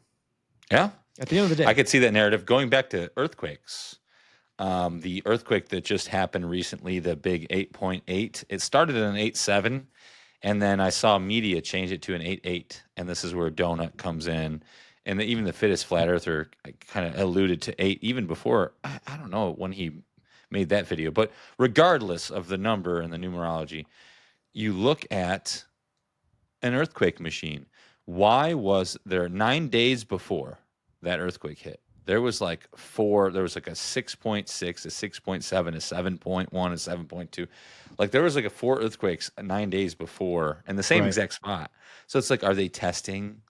Yeah. At the end of the I day, could see that narrative going back to earthquakes. The earthquake that just happened recently, the big 8.8, it started at an 8.7, and then I saw media change it to an 8.8, and this is where Donut comes in. And even the fittest flat earther kind of alluded to 8 even before, I don't know when he made that video. But regardless of the number and the numerology, you look at an earthquake machine. Why was there 9 days before that earthquake hit? There was like there was like a 6.6, a 6.7, a 7.1, a 7.2. Like there was like a four earthquakes 9 days before in the same right, exact spot. So it's like, are they testing?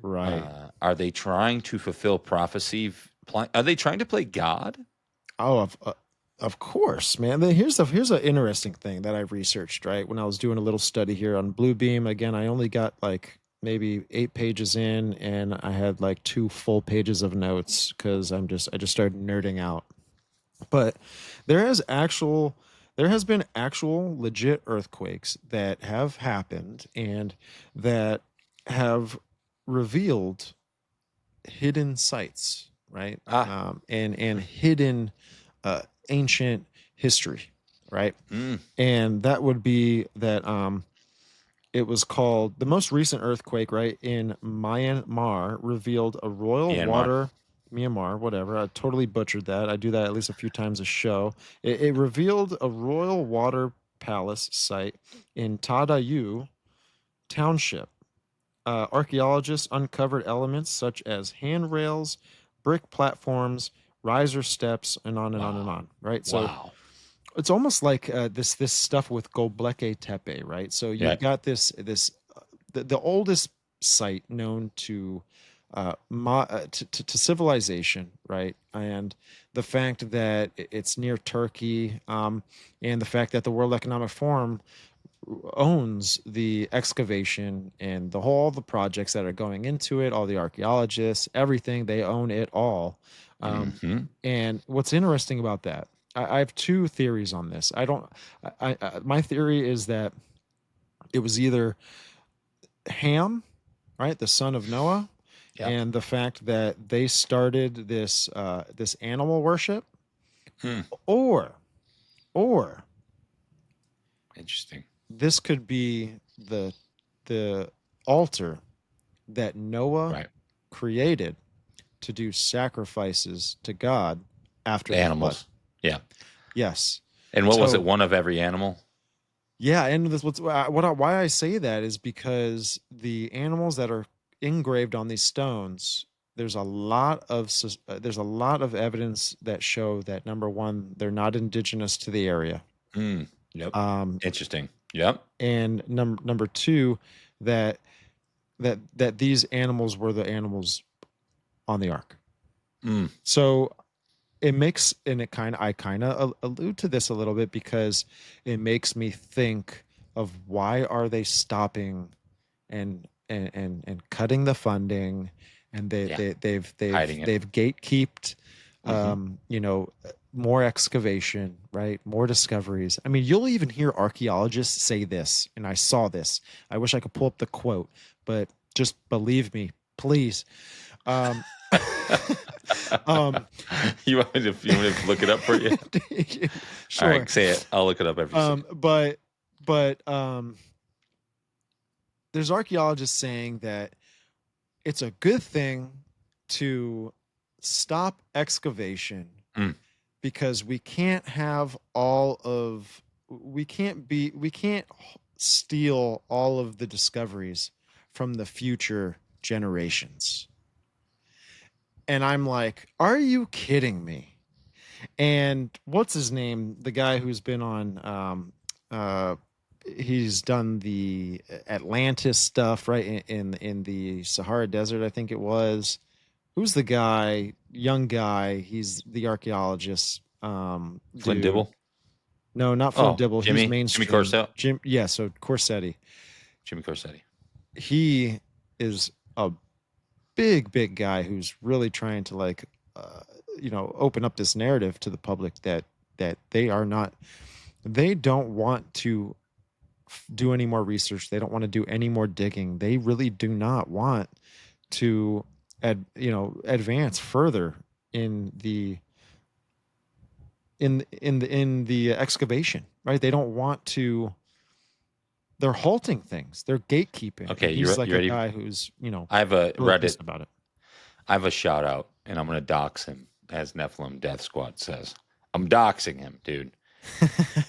right. Are they trying to fulfill prophecy? Are they trying to play God? Oh, of course, man. Then here's an interesting thing that I've researched. Right, when I was doing a little study here on Bluebeam, again, I only got like maybe 8 pages in, and I had like 2 full pages of notes because I just started nerding out. But there has actual there has been actual legit earthquakes that have happened and that have revealed hidden sites, right? Ah, And hidden uh, ancient history, right? mm, And that would be that it was called the most recent earthquake, right, in Myanmar revealed a royal Myanmar. water. Myanmar, whatever. I totally butchered that. I do that at least a few times a show. It revealed a royal water palace site in Tadayu Township. Archaeologists uncovered elements such as handrails, brick platforms, riser steps, and on and on and Wow. on. Right. So Wow. it's almost like this stuff with Göbekli Tepe. Right. So Yeah. you've got this the oldest site known to to civilization, right? And the fact that it's near Turkey, and the fact that the World Economic Forum owns the excavation and all the projects that are going into it, all the archaeologists, everything, they own it all. Mhm. And what's interesting about that, I have two theories on this. My theory is that it was either Ham, right, the son of Noah, Yep. and the fact that they started this animal worship, Hmm. or Interesting. this could be the altar that Noah Right. created to do sacrifices to God after The the flood. animals. Yeah. Yes. And what was it? So One of every animal? yeah, and this why I say that is because the animals that are engraved on these stones, there's a lot of evidence that show that, number one, they're not indigenous to the area. Yep. Um, Interesting. Yep. and number two, that these animals were the animals on the ark. Mm. So it makes, and I kind of allude to this a little bit, because it makes me think of, why are they stopping and cutting the funding, and Yeah. Hiding it. they've gatekeeped, Mhm. more excavation, right, more discoveries. I mean, you'll even hear archaeologists say this, and I saw this. I wish I could pull up the quote, but just believe me, please. um you want me to look it up for you? All sure. right, say it. I'll look it up after you say it. But there's archaeologists saying that it's a good thing to stop excavation, Mm. because we can't steal all of the discoveries from the future generations. And I'm like, are you kidding me? And what's his name? The guy who's been on, he's done the Atlantis stuff, right? In the Sahara Desert, I think it was. Who's the guy? Young guy. He's the archaeologist. Flynn Dude. Dibble? No, not Flint Oh, Dibble. He's Jimmy mainstream. Corset? Jim. Yeah. So Corsetti. Jimmy Corsetti. He is a big guy who's really trying to, like, uh, open up this narrative to the public that they don't want to do any more research. They don't want to do any more digging. They really do not want to advance further in the excavation, right? They don't want to. They're halting things. They're gatekeeping, and Okay, he's like you a ready? guy who's I have a really Reddit. pissed about it. I have a shout out, and I'm going to dox him, as Nephilim Death Squad says. I'm doxing him, dude.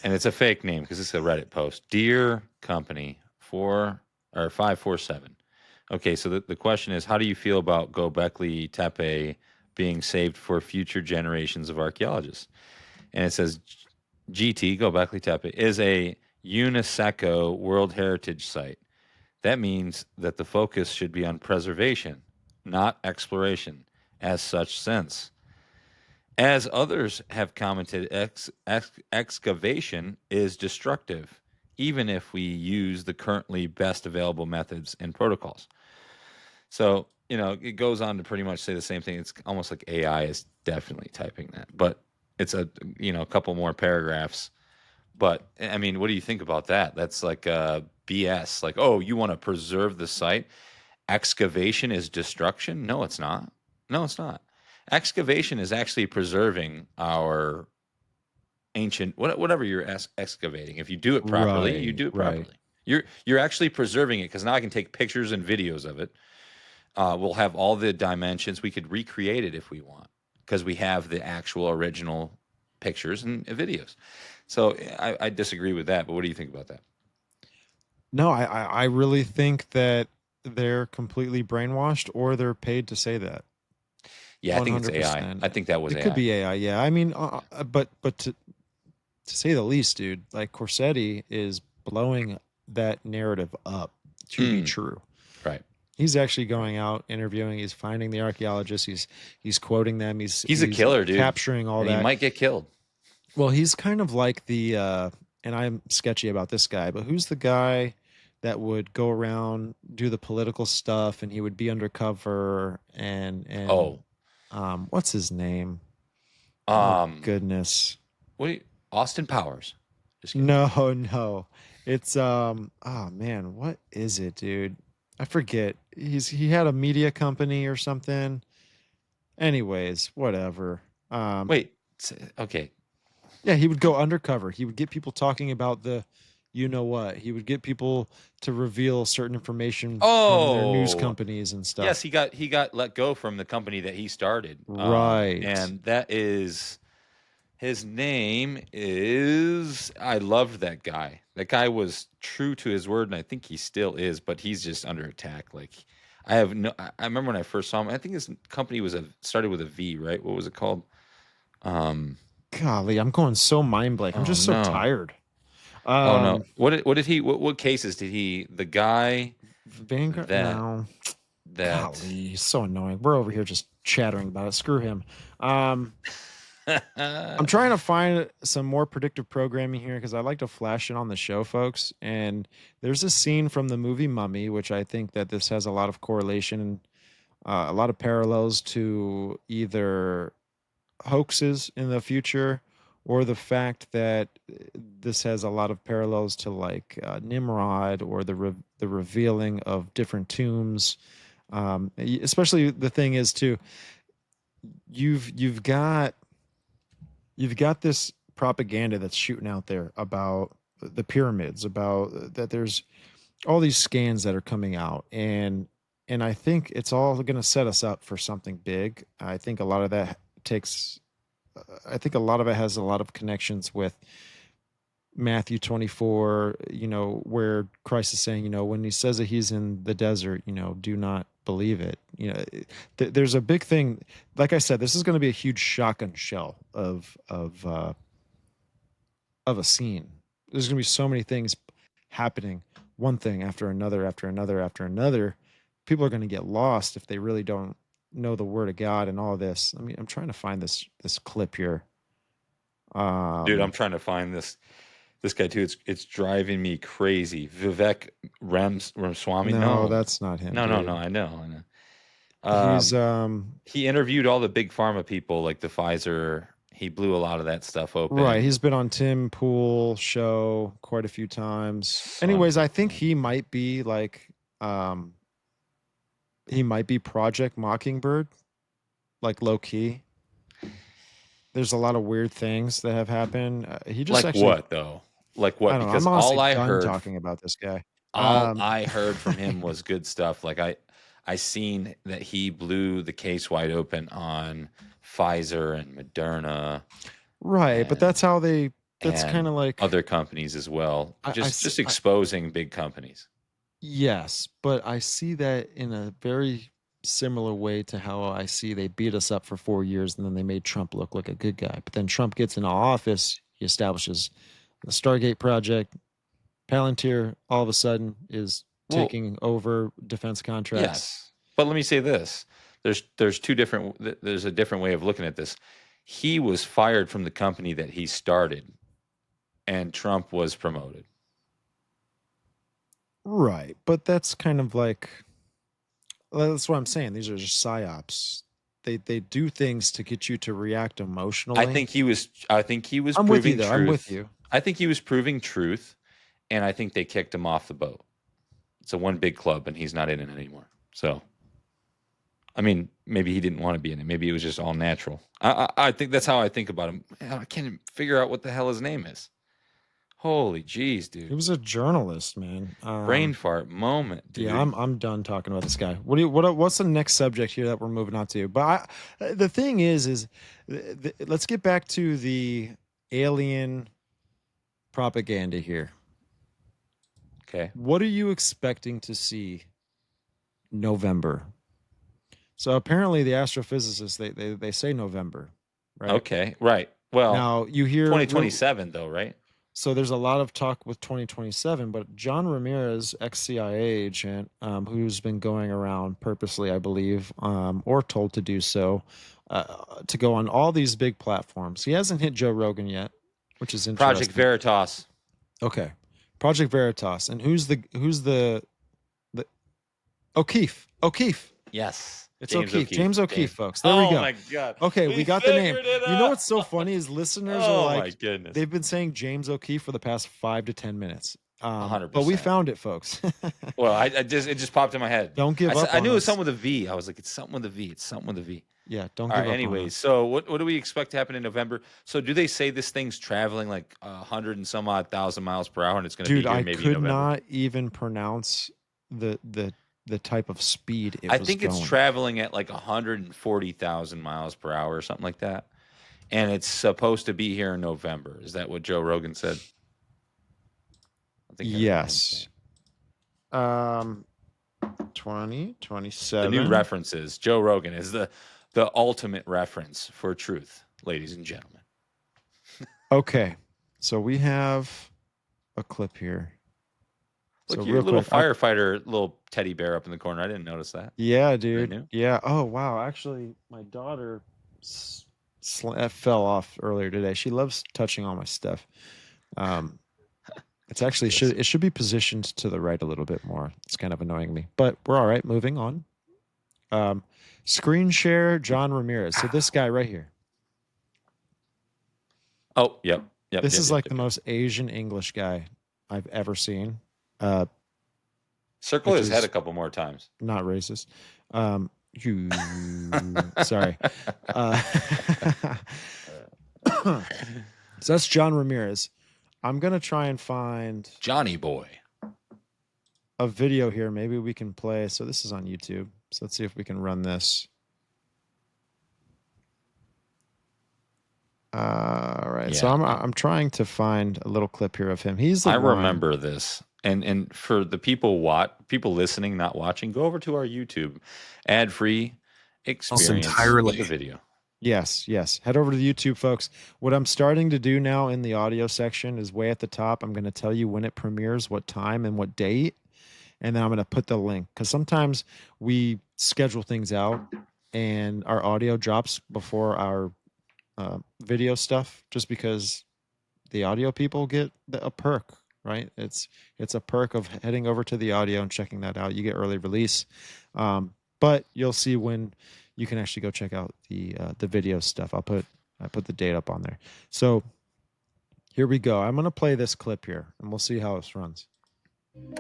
And it's a fake name because it's a Reddit post. Dear Company 547. Okay, so the question is, how do you feel about Gobekli Tepe being saved for future generations of archaeologists? And it says GT, Gobekli Tepe, is a UNESCO World Heritage Site. That means that the focus should be on preservation, not exploration, as such sense. As others have commented, excavation is destructive, even if we use the currently best available methods and protocols. So, it goes on to pretty much say the same thing. It's almost like AI is definitely typing that, but it's a couple more paragraphs. But I mean, what do you think about that? That's like BS. Like, oh, you want to preserve the site? Excavation is destruction? No, it's not. No, it's not. Excavation is actually preserving our ancient whatever you're excavating. If you do it properly, you Right, do it right. properly. You're actually preserving it, because now I can take pictures and videos of it. We'll have all the dimensions. We could recreate it if we want, because we have the actual original pictures and videos. So I disagree with that. But what do you think about that? No, I really think that they're completely brainwashed, or they're paid to say that. Yeah, I think it's AI. 100%. I think that was It could AI. be AI. Yeah. I mean, but to say the least, dude, like, Corsetti is blowing that narrative up to be Mm, true. right. He's actually going out interviewing. He's finding the archaeologists. He's quoting them. He's a killer, dude, capturing all and that. he might get killed. Well, he's kind of like the and I'm sketchy about this guy, but who's the guy that would go around do the political stuff and he would be undercover and what's his name? Oh Um, goodness. what? Austin Powers? Just kidding. No. It's oh man, what is it, dude? I forget. He had a media company or something. Anyways, whatever. Wait. Okay. Yeah, he would go undercover. He would get people talking about the you know what. He would get people to reveal certain information from their news Oh, companies and yes. stuff. He got let go from the company that he started. Right. And that is his name is. I loved that guy. That guy was true to his word, and I think he still is. But he's just under attack. Like I have no. I remember when I first saw him. I think his company started with a V, right? What was it called? Golly, I'm going so mind blank. I'm Oh just so no. tired. Oh no. Um What did he what cases did he the guy Vanguard that no. that Golly, he's so annoying. We're over here just chattering about it. Screw him. I'm trying to find some more predictive programming here because I like to flash it on the show, folks. And there's a scene from the movie Mummy, which I think that this has a lot of correlation, a lot of parallels to either hoaxes in the future or the fact that this has a lot of parallels to like Nimrod or the revealing of different tombs. Especially the thing is too, you've got this propaganda that's shooting out there about the pyramids, about that there's all these scans that are coming out, and I think it's all going to set us up for something big. I think a lot of that takes I think a lot of it has a lot of connections with Matthew 24, where Christ is saying, when he says that he's in the desert, do not believe it. There's a big thing. Like I said, this is going to be a huge shotgun shell of a scene. There's going to be so many things happening, one thing after another, after another, after another. People are going to get lost if they really don't know the word of God and all this. I mean, I'm trying to find this clip here. dude, I'm Um, trying to find this guy too. It's driving me crazy. Vivek Ramaswamy. no, No. that's not him, No. dude. I know. He's He interviewed all the big pharma people like the Pfizer. He blew a lot of that stuff right. open. He's been on Tim Pool show quite a few times. Son Anyways, of a I think gun. he might be like he might be Project Mockingbird, like low key. There's a lot of weird things that have happened. He just Like actually what though? Like I what? don't know. I'm Because honestly done talking about this guy. all I heard from him was good stuff. Like I seen that he blew the case wide open on Pfizer and Moderna right, but and that's kind and of like other companies as well. Just exposing big companies. yes, but I see that in a very similar way to how I see they beat us up for 4 years and then they made Trump look like a good guy. But then Trump gets into office, he establishes the Stargate project. Palantir all of a sudden is Well, taking over defense contracts. yes. But let me say this. There's two different there's a different way of looking at this. He was fired from the company that he started and Trump was promoted. Right. But that's kind of like that's what I'm saying. These are just psyops. They do things to get you to react emotionally. I think he was I'm with you proving though. I'm with truth. you. I think he was proving truth and I think they kicked him off the boat. It's a one big club and he's not in it anymore. So I mean, maybe he didn't want to be in it. Maybe it was just all natural. I think that's how I think about him. Man, I can't even figure out what the hell his name is. Holy jeez, He dude. was a journalist, man. Brain fart moment, Yeah, dude. I'm done talking about this guy. What's the next subject here that we're moving on to? But the thing is let's get back to the alien propaganda here. Okay. What are you expecting to see November? So apparently the astrophysicists they say November, right? Okay. Right. Well, Now you hear 2027 though, right? So there's a lot of talk with 2027, but John Ramirez, ex-CIA agent, who's been going around purposely, I believe, or told to do so, to go on all these big platforms. He hasn't hit Joe Rogan yet, which is Project interesting. Veritas. Okay, Project Veritas, and who's the O'Keefe? Yes. It's James O'Keefe. O'Keefe. James O'Keefe, folks. There we Oh go. my God. Okay, we got the name. figured it You know out. what's so funny is listeners are Oh like, my goodness. they've been saying James O'Keefe for the past 5 to 10 minutes. 100%. But we found it, folks. Well, it just popped in my head. Don't give up I on knew it was us. something with a V. I was like, it's something with a V. It's something with a V. Yeah, don't All give right. up on Anyways, us. so what do we expect to happen in November? So do they say this thing's traveling like 100 and some odd thousand miles per hour, and it's going to be Dude, here I maybe in could November? not even pronounce the type of speed it I was think it's going. traveling at like 140,000 miles per hour or something like that, and it's supposed to be here in November. Is that what Joe Rogan said? I think I remember him Yes. saying. 2027. The new references. Joe Rogan is the ultimate reference for truth, ladies and gentlemen. Okay. So we have a clip here. Look, So your real little quick, firefighter, little teddy bear up in the corner. I didn't notice that. yeah, That dude. new? Yeah. Oh, wow. Actually, my daughter fell off earlier today. She loves touching all my stuff. It's actually should be positioned to the right a little bit more. It's kind of annoying me, but we're all right. Moving on. Screen share John Ramirez. So this guy right here. Oh, yep. This is like the most Asian English guy I've ever seen. Circle which his head is a couple more times. Not racist. Sorry. So that's John Ramirez. I'm gonna try and find Johnny boy. a video here. Maybe we can play. So this is on YouTube. So let's see if we can run this. All right. Yeah. So I'm trying to find a little clip here of him. He's the I one. remember this. And for the people listening, not watching, go over to our YouTube ad-free experience with the video. Yes. Head over to the YouTube, folks. What I'm starting to do now in the audio section is way at the top. I'm going to tell you when it premieres, what time, and what date. And then I'm going to put the link because sometimes we schedule things out and our audio drops before our video stuff just because the audio people get a perk, right? It's a perk of heading over to the audio and checking that out. You get early release, but you'll see when you can actually go check out the video stuff. I put the date up on there. So here we go. I'm gonna play this clip here, and we'll see how this runs.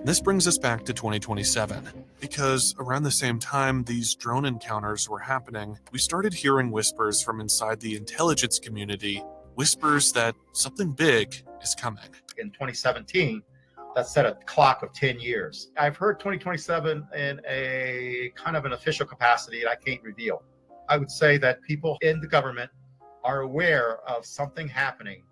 This brings us back to 2027, because around the same time these drone encounters were happening, we started hearing whispers from inside the intelligence community, whispers that something big is coming. In 2017, that set a clock of 10 years. I've heard 2027 in a kind of an official capacity that I can't reveal. I would say that people in the government are aware of something happening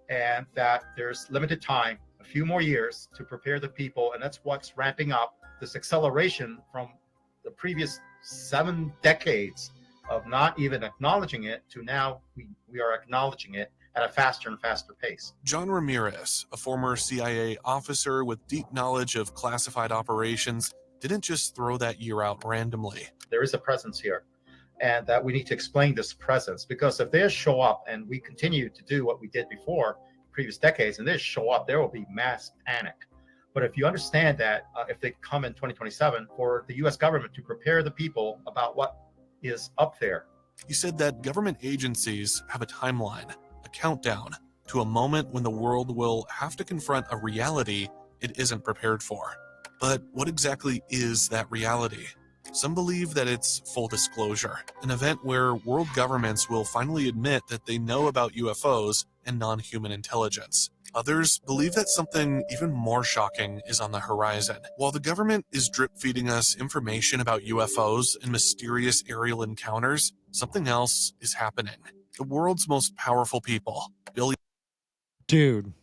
and that there's limited time, a few more years to prepare the people, and that's what's ramping up this acceleration from the previous 7 decades of not even acknowledging it to now we are acknowledging it at a faster and faster pace. John Ramirez, a former CIA officer with deep knowledge of classified operations, didn't just throw that year out randomly. There is a presence here, and that we need to explain this presence, because if they show up and we continue to do what we did before previous decades and they show up, there will be mass panic. But if you understand that if they come in 2027, for the US government to prepare the people about what is up there. He said that government agencies have a timeline, a countdown to a moment when the world will have to confront a reality it isn't prepared for. But what exactly is that reality? Some believe that it's full disclosure, an event where world governments will finally admit that they know about UFOs and non-human intelligence. Others believe that something even more shocking is on the horizon. While the government is drip-feeding us information about UFOs and mysterious aerial encounters, something else is happening. The world's most powerful people, Dude,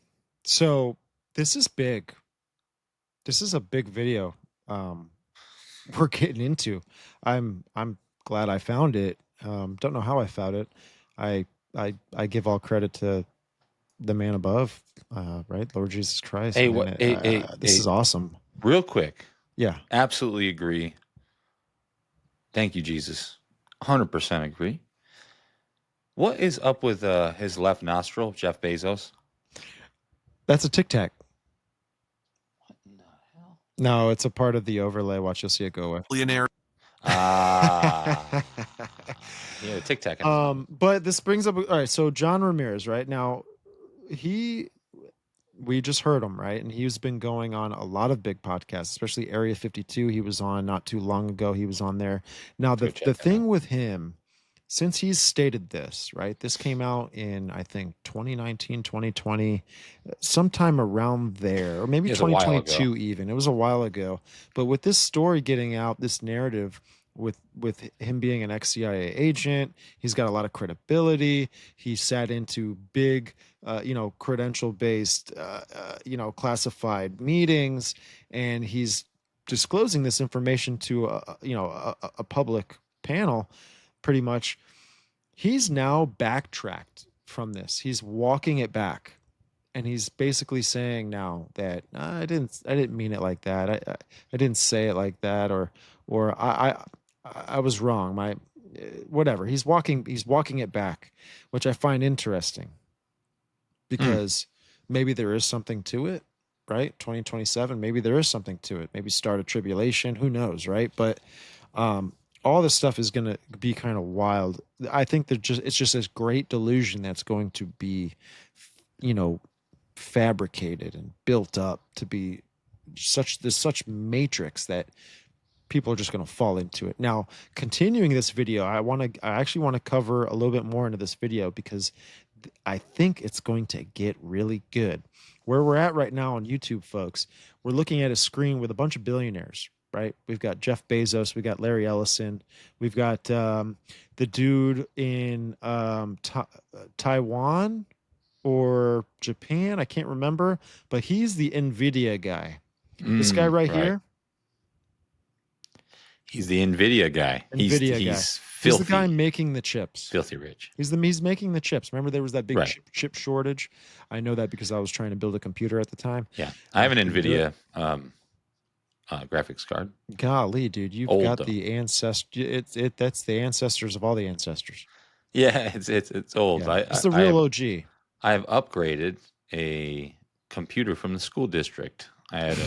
so this is big. This is a big video we're getting into. I'm glad I found it. Don't know how I found it. I give all credit to the man above, right? Lord Jesus Christ. Hey, Man, this is awesome. Real quick. Yeah. Absolutely agree. Thank you, Jesus. 100% agree. What is up with his left nostril, Jeff Bezos? That's a Tic Tac. What in the hell? No, it's a part of the overlay. Watch, you'll see it go away. Billionaire. Ah. Yeah, Tic Tac. But this brings up, all right, so John Ramirez, right? Now, we just heard him, right? And he's been going on a lot of big podcasts, especially Area 52. He was on not too long ago. He was on there. Now, the thing with him, since he's stated this, right? This came out in, I think, 2019, 2020, sometime around there, or maybe 2022 even. It was a while ago. But with this story getting out, this narrative with him being an ex-CIA agent, he's got a lot of credibility. He sat into big, credential-based, classified meetings, and he's disclosing this information to a public panel. Pretty much, he's now backtracked from this. He's walking it back, and he's basically saying now that I didn't mean it like that. I didn't say it like that, or I was wrong. My whatever. He's walking it back, which I find interesting because maybe there is something to it, right? 2027, maybe there is something to it. Maybe start a tribulation. Who knows, right? But all this stuff is going to be kind of wild. I think it's just this great delusion that's going to be, fabricated and built up to be such matrix that people are just going to fall into it. Now, continuing this video, I actually want to cover a little bit more into this video because I think it's going to get really good. Where we're at right now on YouTube, folks, we're looking at a screen with a bunch of billionaires, right? We've got Jeff Bezos, we got Larry Ellison, we've got the dude in Taiwan or Japan, I can't remember, but he's the NVIDIA guy. This guy right here. He's the NVIDIA guy. He's filthy. He's the guy making the chips. Filthy rich. He's making the chips. Remember there was that big chip shortage? I know that because I was trying to build a computer at the time. Yeah. I have an NVIDIA graphics card. Golly, dude, you've got the ancestor. That's the ancestors of all the ancestors. Yeah, it's old. Yeah. It's the real OG. I've upgraded a computer from the school district. I had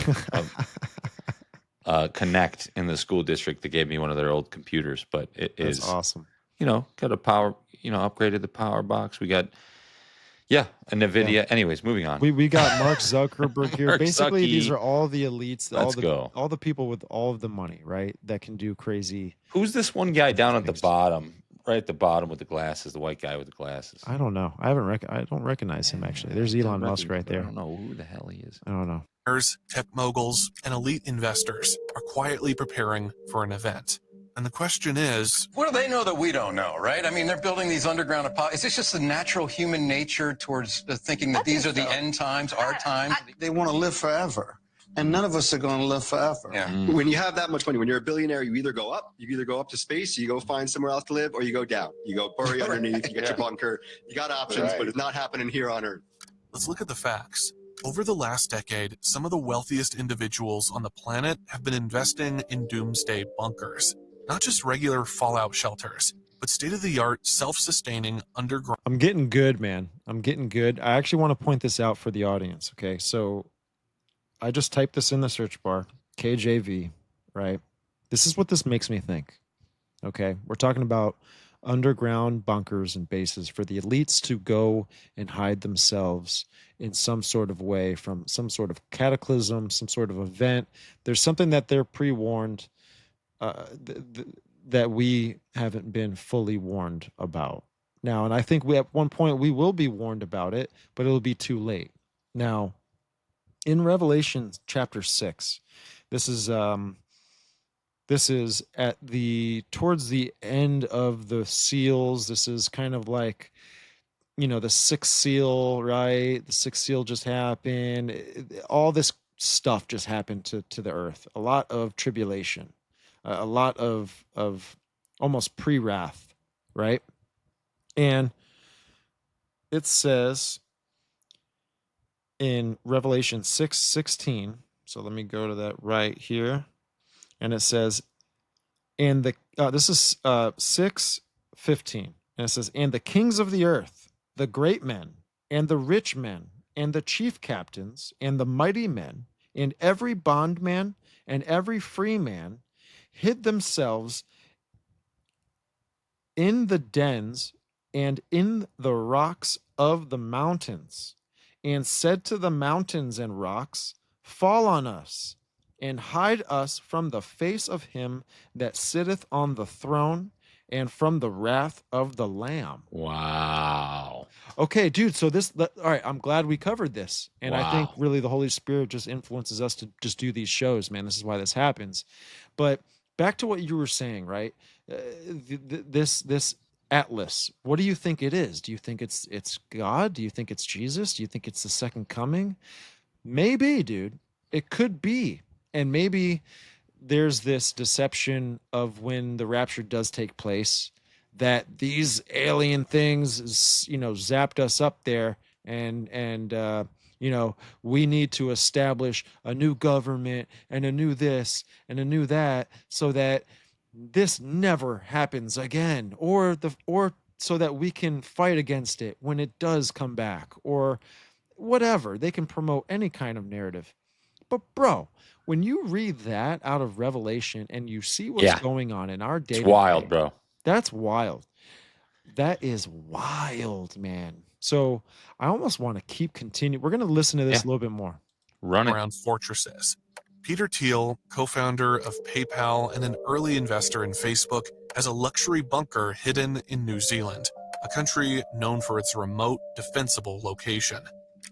a Connect in the school district that gave me one of their old computers, but That's awesome. Got a power, upgraded the power box. We got, a NVIDIA. Yeah. Anyways, moving on. We got Mark Zuckerberg here. Basically, these are all the elites, all the people with all of the money, right? That can do crazy. Who's this one guy down at the bottom? Right at the bottom with the glasses, the white guy with the glasses. I don't know. I don't recognize him actually. There's Elon Musk right there. I don't know who the hell he is. I don't know. Tech moguls and elite investors are quietly preparing for an event. And the question is, what do they know that we don't know, right? I mean, they're building these underground Is this just the natural human nature towards thinking that these are the end times, our time? They want to live forever. And none of us are going to live forever. Yeah. When you have that much money, when you're a billionaire, you either go up to space, you go find somewhere else to live, or you go down. You go bury underneath, you get your bunker. You got options, but it's not happening here on Earth. Let's look at the facts. Over the last decade, some of the wealthiest individuals on the planet have been investing in doomsday bunkers. Not just regular fallout shelters, but state-of-the-art, self-sustaining underground. I'm getting good, man. I'm getting good. I actually want to point this out for the audience, okay? So I just typed this in the search bar, KJV, right? This is what this makes me think, okay? We're talking about underground bunkers and bases for the elites to go and hide themselves in some sort of way from some sort of cataclysm, some sort of event. There's something that they're pre-warned that we haven't been fully warned about now. And I think at one point we will be warned about it, but it'll be too late. Now, in Revelation chapter 6, this is at towards the end of the seals. This is kind of like, the sixth seal, right? The sixth seal just happened. All this stuff just happened to the earth. A lot of tribulation, a lot of almost pre-wrath, right? And it says in Revelation 6:16. So let me go to that right here. And it says, and the this is 6:15. And it says, and the kings of the earth, the great men, and the rich men, and the chief captains, and the mighty men, and every bondman and every free man hid themselves in the dens and in the rocks of the mountains, and said to the mountains and rocks, fall on us, and hide us from the face of him that sitteth on the throne, and from the wrath of the Lamb. Wow. Okay, dude. So all right. I'm glad we covered this, and I think Wow. really the Holy Spirit just influences us to just do these shows, man. This is why this happens. But back to what you were saying, right? This Atlas. What do you think it is? Do you think it's God? Do you think it's Jesus? Do you think it's the second coming? Maybe, dude. It could be, and maybe there's this deception of when the rapture does take place that these alien things, zapped us up there, and we need to establish a new government and a new this and a new that, so that this never happens again, or so that we can fight against it when it does come back, or whatever. They can promote any kind of narrative. But bro, when you read that out of Revelation and you see what's Yeah. going on in our day It's to wild, day, bro. that's wild. That is wild, man. So I almost want to keep continuing. We're going to listen to this a little bit more. Run it. Around fortresses. Peter Thiel, co-founder of PayPal and an early investor in Facebook, has a luxury bunker hidden in New Zealand, a country known for its remote, defensible location.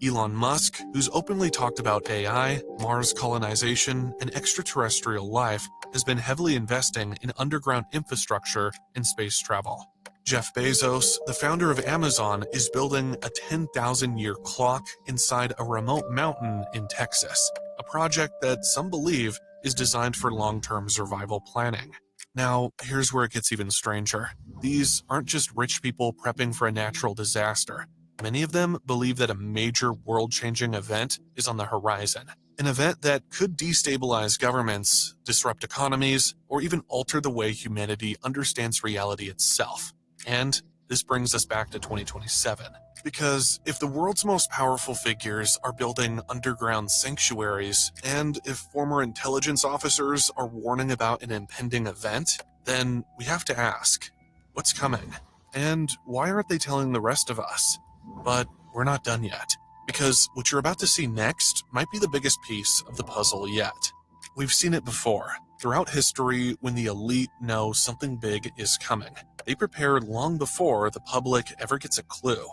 Elon Musk, who's openly talked about AI, Mars colonization, and extraterrestrial life, has been heavily investing in underground infrastructure and space travel. Jeff Bezos, the founder of Amazon, is building a 10,000-year clock inside a remote mountain in Texas, a project that some believe is designed for long-term survival planning. Now, here's where it gets even stranger. These aren't just rich people prepping for a natural disaster. Many of them believe that a major world-changing event is on the horizon. An event that could destabilize governments, disrupt economies, or even alter the way humanity understands reality itself. And this brings us back to 2027. Because if the world's most powerful figures are building underground sanctuaries, and if former intelligence officers are warning about an impending event, then we have to ask, what's coming? And why aren't they telling the rest of us? But we're not done yet, because what you're about to see next might be the biggest piece of the puzzle yet. We've seen it before. Throughout history, when the elite know something big is coming, they prepare long before the public ever gets a clue.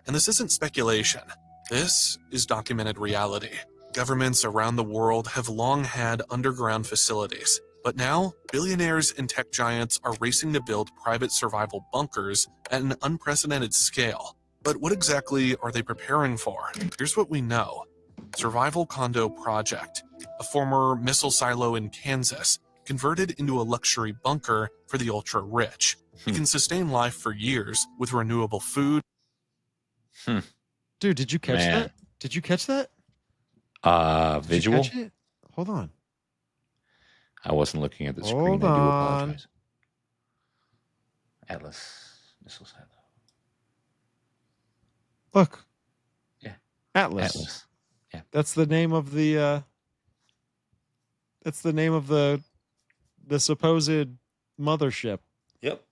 And this isn't speculation. This is documented reality. Governments around the world have long had underground facilities, but now billionaires and tech giants are racing to build private survival bunkers at an unprecedented scale. But what exactly are they preparing for? Here's what we know. Survival Condo Project, a former missile silo in Kansas, converted into a luxury bunker for the ultra-rich. It can sustain life for years with renewable food. Dude, did you catch that? Did you catch that? Visual? Did you catch it? Hold on. I wasn't looking at the screen. Hold I do on. apologize. Atlas missile silo. Look. Yeah. Atlas. Yeah. That's the name of the the supposed mothership. Yep.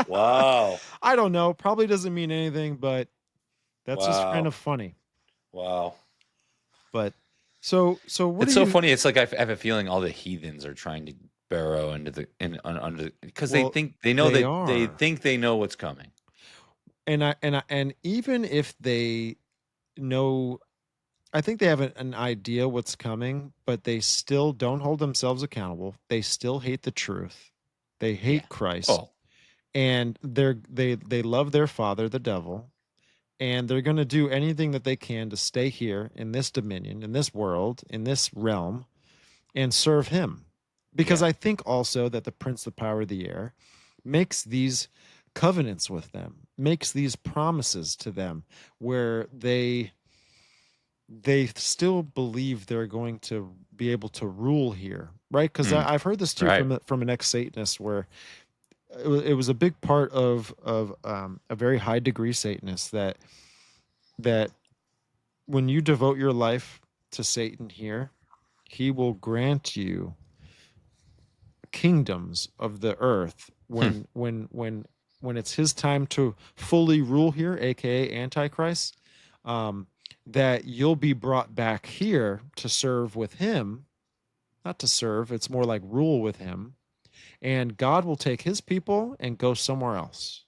Wow. I don't know. Probably doesn't mean anything, but that's just kind of funny. Wow. But so what It's do so you... funny. It's like I have a feeling all the heathens are trying to burrow into under, because they think they know they think they know what's coming. And even if they know, I think they have an idea what's coming, but they still don't hold themselves accountable. They still hate the truth. They hate Christ. Oh. And they love their father, the devil, and they're going to do anything that they can to stay here in this dominion, in this world, in this realm, and serve him. Because I think also that the prince, the power of the air, makes these covenants with them. makes these promises to them where they still believe they're going to be able to rule here, right? Because I've heard this too from an ex-Satanist, where it was a big part of a very high degree Satanist that when you devote your life to Satan here, he will grant you kingdoms of the earth when it's his time to fully rule here, aka Antichrist. That you'll be brought back here to serve with him, not to serve, it's more like rule with him, and God will take his people and go somewhere else.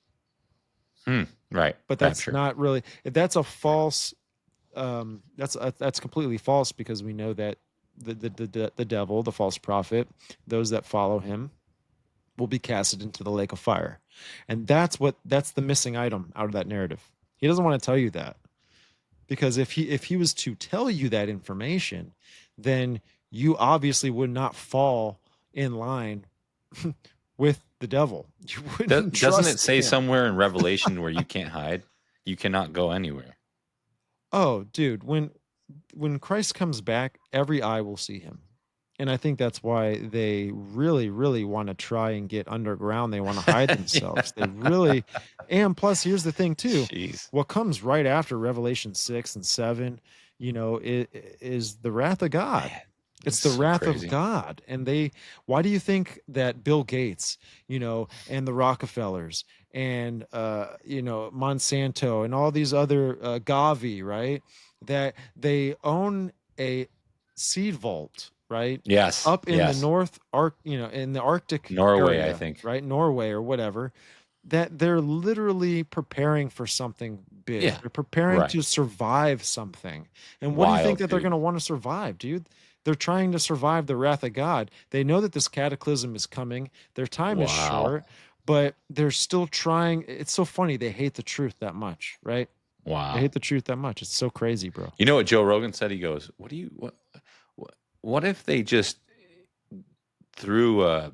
Right. But that's not really, that's a false, that's completely false, because we know that the devil, the false prophet, those that follow him will be casted into the lake of fire. And that's the missing item out of that narrative. He doesn't want to tell you that. Because if he was to tell you that information, then you obviously would not fall in line with the devil. You wouldn't Doesn't it say him. somewhere in Revelation where you can't hide? You cannot go anywhere. Oh, dude, when Christ comes back, every eye will see him. And I think that's why they really, really want to try and get underground. They want to hide themselves. They really, and plus, here's the thing too. Jeez. What comes right after Revelation 6 and 7, is the wrath of God. Man, it's the wrath of God. And why do you think that Bill Gates, and the Rockefellers and, Monsanto and all these other Gavi, right, that they own a seed vault, right? Yes. Up in the North in the Arctic Norway, area, I think. right? Norway or whatever, that they're literally preparing for something big. Yeah. They're preparing to survive something. And what do you think that they're going to want to survive, dude? They're trying to survive the wrath of God. They know that this cataclysm is coming. Their time is short, but they're still trying. It's so funny. They hate the truth that much, right? Wow. They hate the truth that much. It's so crazy, bro. You know what Joe Rogan said? He goes, what if they just threw a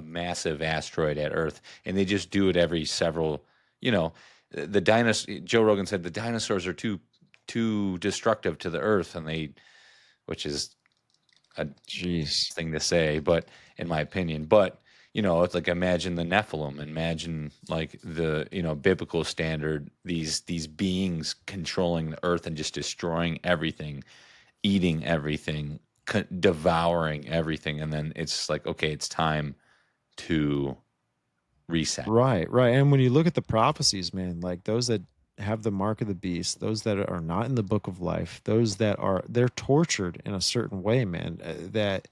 massive asteroid at Earth, and they just do it every several, the dinosaur. Joe Rogan said the dinosaurs are too destructive to the Earth, which is a thing to say, but in my opinion, it's like, imagine the Nephilim, imagine like the, biblical standard, these beings controlling the Earth and just destroying everything, eating everything, devouring everything. And then it's like, okay, it's time to reset. Right. And when you look at the prophecies, man, like those that have the mark of the beast, those that are not in the book of life, those that they're tortured in a certain way, man, that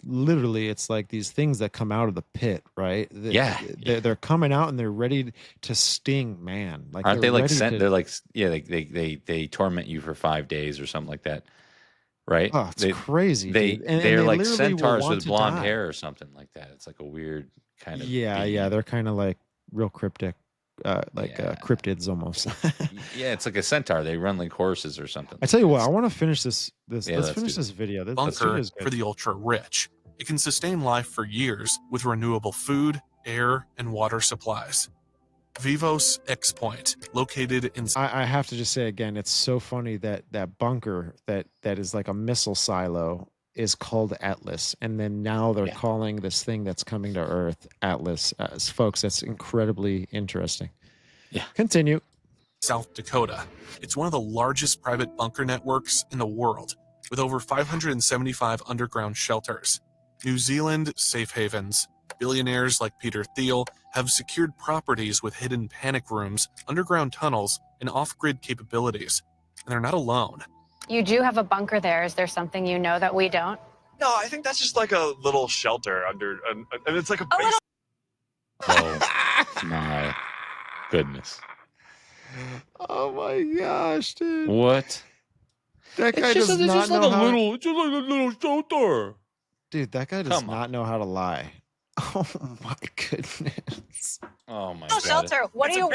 literally it's like these things that come out of the pit, right? They're coming out and they're ready to sting man. Like, aren't they like sent? They're like, they torment you for 5 days or something like that, right? Oh, it's crazy. They're they like centaurs with blonde hair or something like that. It's like a weird kind of being. They're kind of like real cryptic, cryptids almost. Yeah, it's like a centaur. They run like horses or something. I tell you what, I want to finish this. Let's finish this video. Bunker for the ultra rich. It can sustain life for years with renewable food, air, and water supplies. Vivos X Point, located in. I have to just say again, it's so funny that bunker that is like a missile silo is called Atlas, and then now they're calling this thing that's coming to Earth Atlas. Folks, that's incredibly interesting. Yeah. Continue. South Dakota. It's one of the largest private bunker networks in the world, with over 575 underground shelters. New Zealand safe havens. Billionaires like Peter Thiel have secured properties with hidden panic rooms, underground tunnels, and off-grid capabilities. And they're not alone. You do have a bunker there. Is there something you know that we don't? No, I think that's just like a little shelter under, and it's like a base. Oh my goodness. Oh my gosh, dude. What? That guy does not know how. It's just like a little shelter. Dude, that guy does not know how to lie. Oh my goodness. Oh my god. Shelter. What are you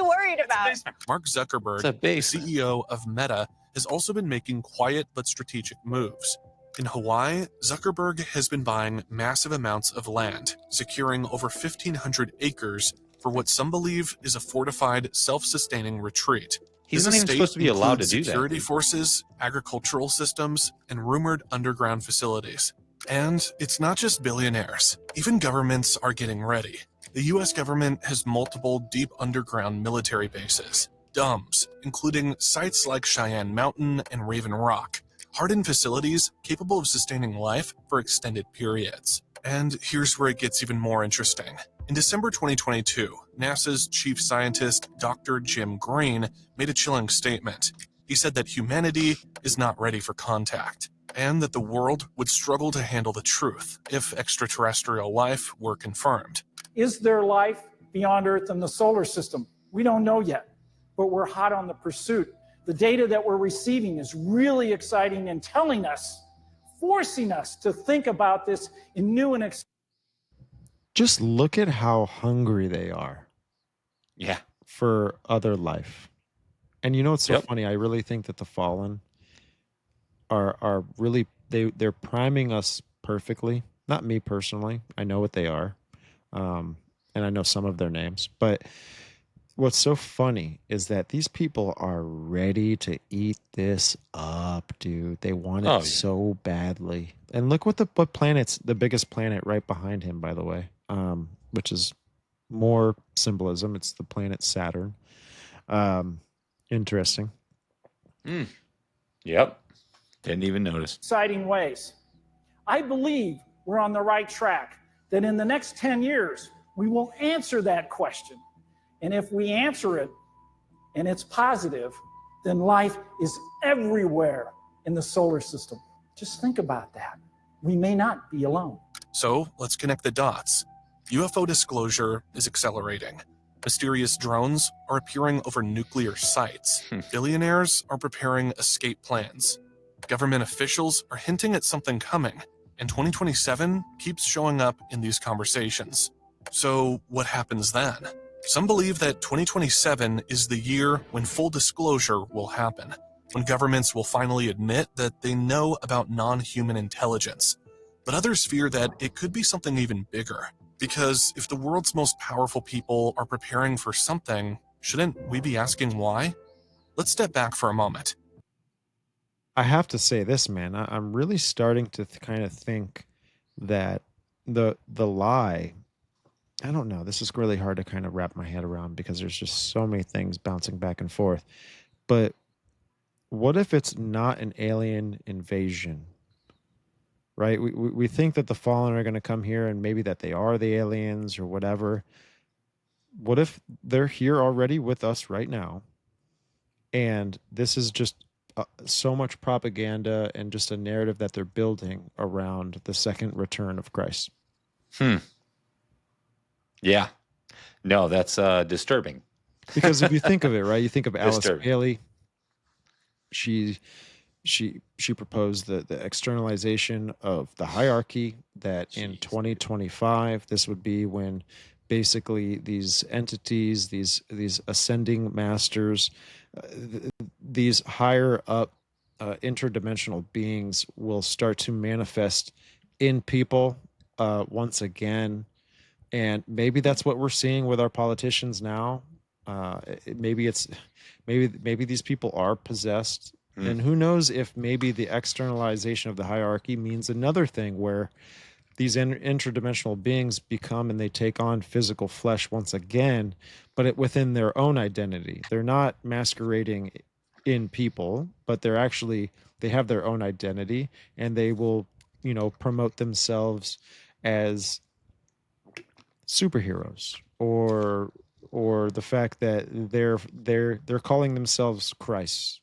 worried about? Mark Zuckerberg, the CEO of Meta, has also been making quiet but strategic moves. In Hawaii, Zuckerberg has been buying massive amounts of land, securing over 1,500 acres for what some believe is a fortified, self-sustaining retreat. He's This not even estate supposed to be allowed to includes do that. security forces, agricultural systems, and rumored underground facilities. And it's not just billionaires. Even governments are getting ready. The US government has multiple deep underground military bases, DUMBs, including sites like Cheyenne Mountain and Raven Rock, hardened facilities capable of sustaining life for extended periods. And here's where it gets even more interesting. In December 2022, NASA's chief scientist, Dr. Jim Green, made a chilling statement. He said that humanity is not ready for contact, and that the world would struggle to handle the truth if extraterrestrial life were confirmed. Is there life beyond Earth in the solar system? We don't know yet, but we're hot on the pursuit. The data that we're receiving is really exciting and telling us, forcing us to think about this in new and Just look at how hungry they are. Yeah. For other life. And you know what's so Yep. funny? I really think that the fallen are really they're priming us perfectly. Not me personally. I know what they are. And I know some of their names. But what's so funny is that these people are ready to eat this up, dude. They want it so badly. And look what planet's the biggest planet right behind him, by the way. Which is more symbolism. It's the planet Saturn. Interesting. Yep. Didn't even notice. exciting ways. I believe we're on the right track, that in the next 10 years, we will answer that question. And if we answer it and it's positive, then life is everywhere in the solar system. Just think about that. We may not be alone. So let's connect the dots. UFO disclosure is accelerating. Mysterious drones are appearing over nuclear sites. Billionaires are preparing escape plans. Government officials are hinting at something coming, and 2027 keeps showing up in these conversations. So what happens then? Some believe that 2027 is the year when full disclosure will happen, when governments will finally admit that they know about non-human intelligence. But others fear that it could be something even bigger. Because if the world's most powerful people are preparing for something, shouldn't we be asking why? Let's step back for a moment. I have to say this, man. I'm really starting to kind of think that the lie. I don't know. This is really hard to kind of wrap my head around because there's just so many things bouncing back and forth. But what if it's not an alien invasion? Right? We think that the fallen are going to come here and maybe that they are the aliens or whatever. What if they're here already with us right now? And this is just so much propaganda and just a narrative that they're building around the second return of Christ. Yeah. No, that's disturbing. Because if you think of it, right, you think of Alice Disturbing. Bailey. She proposed the externalization of the hierarchy, that in 2025 this would be when basically these entities, these ascending masters, these higher up interdimensional beings will start to manifest in people once again. And maybe that's what we're seeing with our politicians now. Maybe these people are possessed. And who knows if maybe the externalization of the hierarchy means another thing where these interdimensional beings become and they take on physical flesh once again, but within their own identity. They're not masquerading in people, but they have their own identity, and they will, promote themselves as superheroes or the fact that they're calling themselves Christ.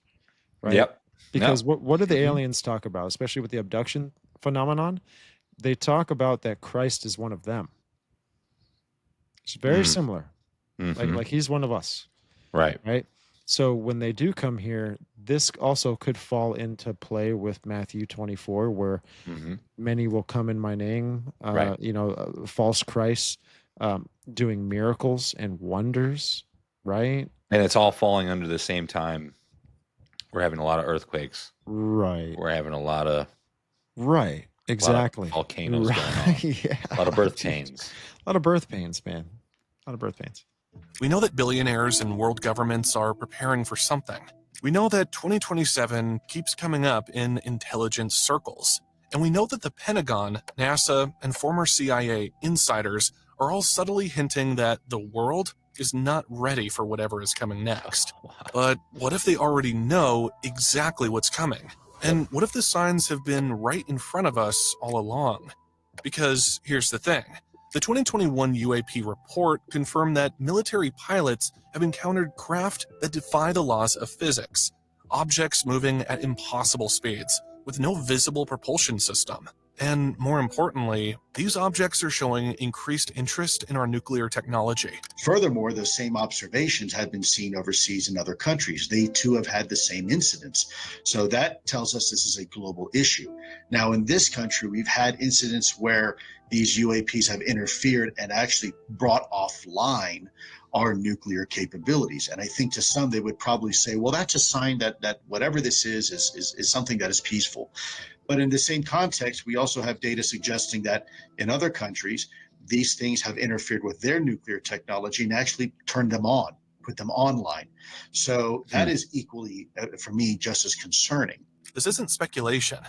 Right? Yep. Because what do the aliens talk about, especially with the abduction phenomenon? They talk about that Christ is one of them. It's very similar. Like he's one of us. Right. Right. So when they do come here, this also could fall into play with Matthew 24, where many will come in my name, false Christ, doing miracles and wonders. Right. And it's all falling under the same time. We're having a lot of earthquakes. Right. We're having a lot of exactly volcanoes going on. Yeah. A lot of birth pains. A lot of birth pains, man. lot of birth pains. We know that billionaires and world governments are preparing for something. We know that 2027 keeps coming up in intelligence circles. And we know that the Pentagon, NASA, and former CIA insiders are all subtly hinting that the world is not ready for whatever is coming next. But what if they already know exactly what's coming? And what if the signs have been right in front of us all along? Because here's the thing. The 2021 UAP report confirmed that military pilots have encountered craft that defy the laws of physics, objects moving at impossible speeds with no visible propulsion system. And more importantly, these objects are showing increased interest in our nuclear technology. Furthermore, those same observations have been seen overseas in other countries. They too have had the same incidents. So that tells us this is a global issue. Now, in this country, we've had incidents where these UAPs have interfered and actually brought offline our nuclear capabilities. And I think to some, they would probably say, well, that's a sign that whatever this is something that is peaceful. But in the same context, we also have data suggesting that in other countries, these things have interfered with their nuclear technology and actually turned them on, put them online. So that is equally, for me, just as concerning. This isn't speculation.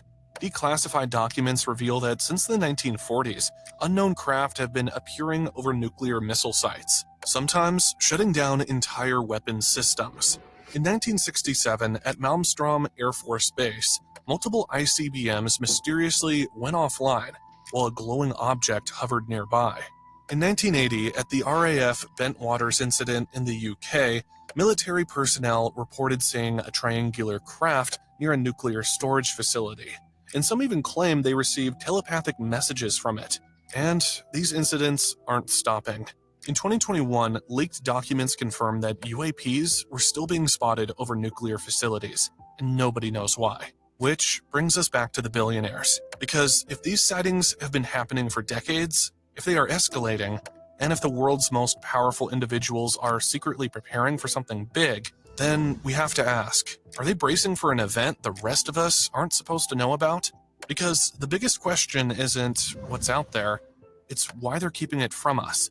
Declassified documents reveal that since the 1940s, unknown craft have been appearing over nuclear missile sites, sometimes shutting down entire weapons systems. In 1967, at Malmstrom Air Force Base, multiple ICBMs mysteriously went offline while a glowing object hovered nearby. In 1980, at the RAF Bentwaters incident in the UK, military personnel reported seeing a triangular craft near a nuclear storage facility, and some even claim they received telepathic messages from it. And these incidents aren't stopping. In 2021, leaked documents confirmed that UAPs were still being spotted over nuclear facilities, and nobody knows why. Which brings us back to the billionaires. Because if these sightings have been happening for decades, if they are escalating, and if the world's most powerful individuals are secretly preparing for something big, then we have to ask, are they bracing for an event the rest of us aren't supposed to know about? Because the biggest question isn't what's out there, it's why they're keeping it from us.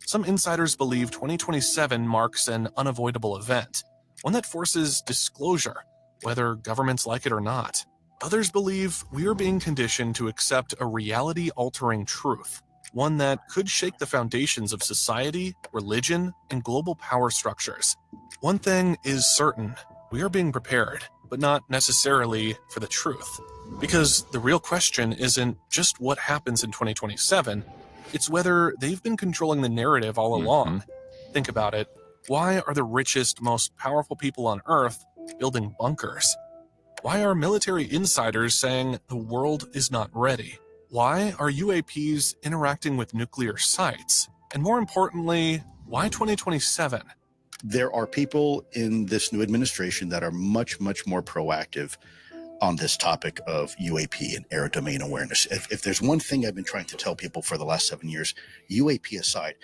Some insiders believe 2027 marks an unavoidable event, one that forces disclosure, whether governments like it or not. Others believe we are being conditioned to accept a reality-altering truth, one that could shake the foundations of society, religion, and global power structures. One thing is certain, we are being prepared, but not necessarily for the truth. Because the real question isn't just what happens in 2027, it's whether they've been controlling the narrative all along. Think about it. Why are the richest, most powerful people on Earth building bunkers? Why are military insiders saying the world is not ready? Why are UAPs interacting with nuclear sites? And more importantly, why 2027? There are people in this new administration that are much, much more proactive on this topic of UAP and air domain awareness. If there's one thing I've been trying to tell people for the last 7 years, UAP aside,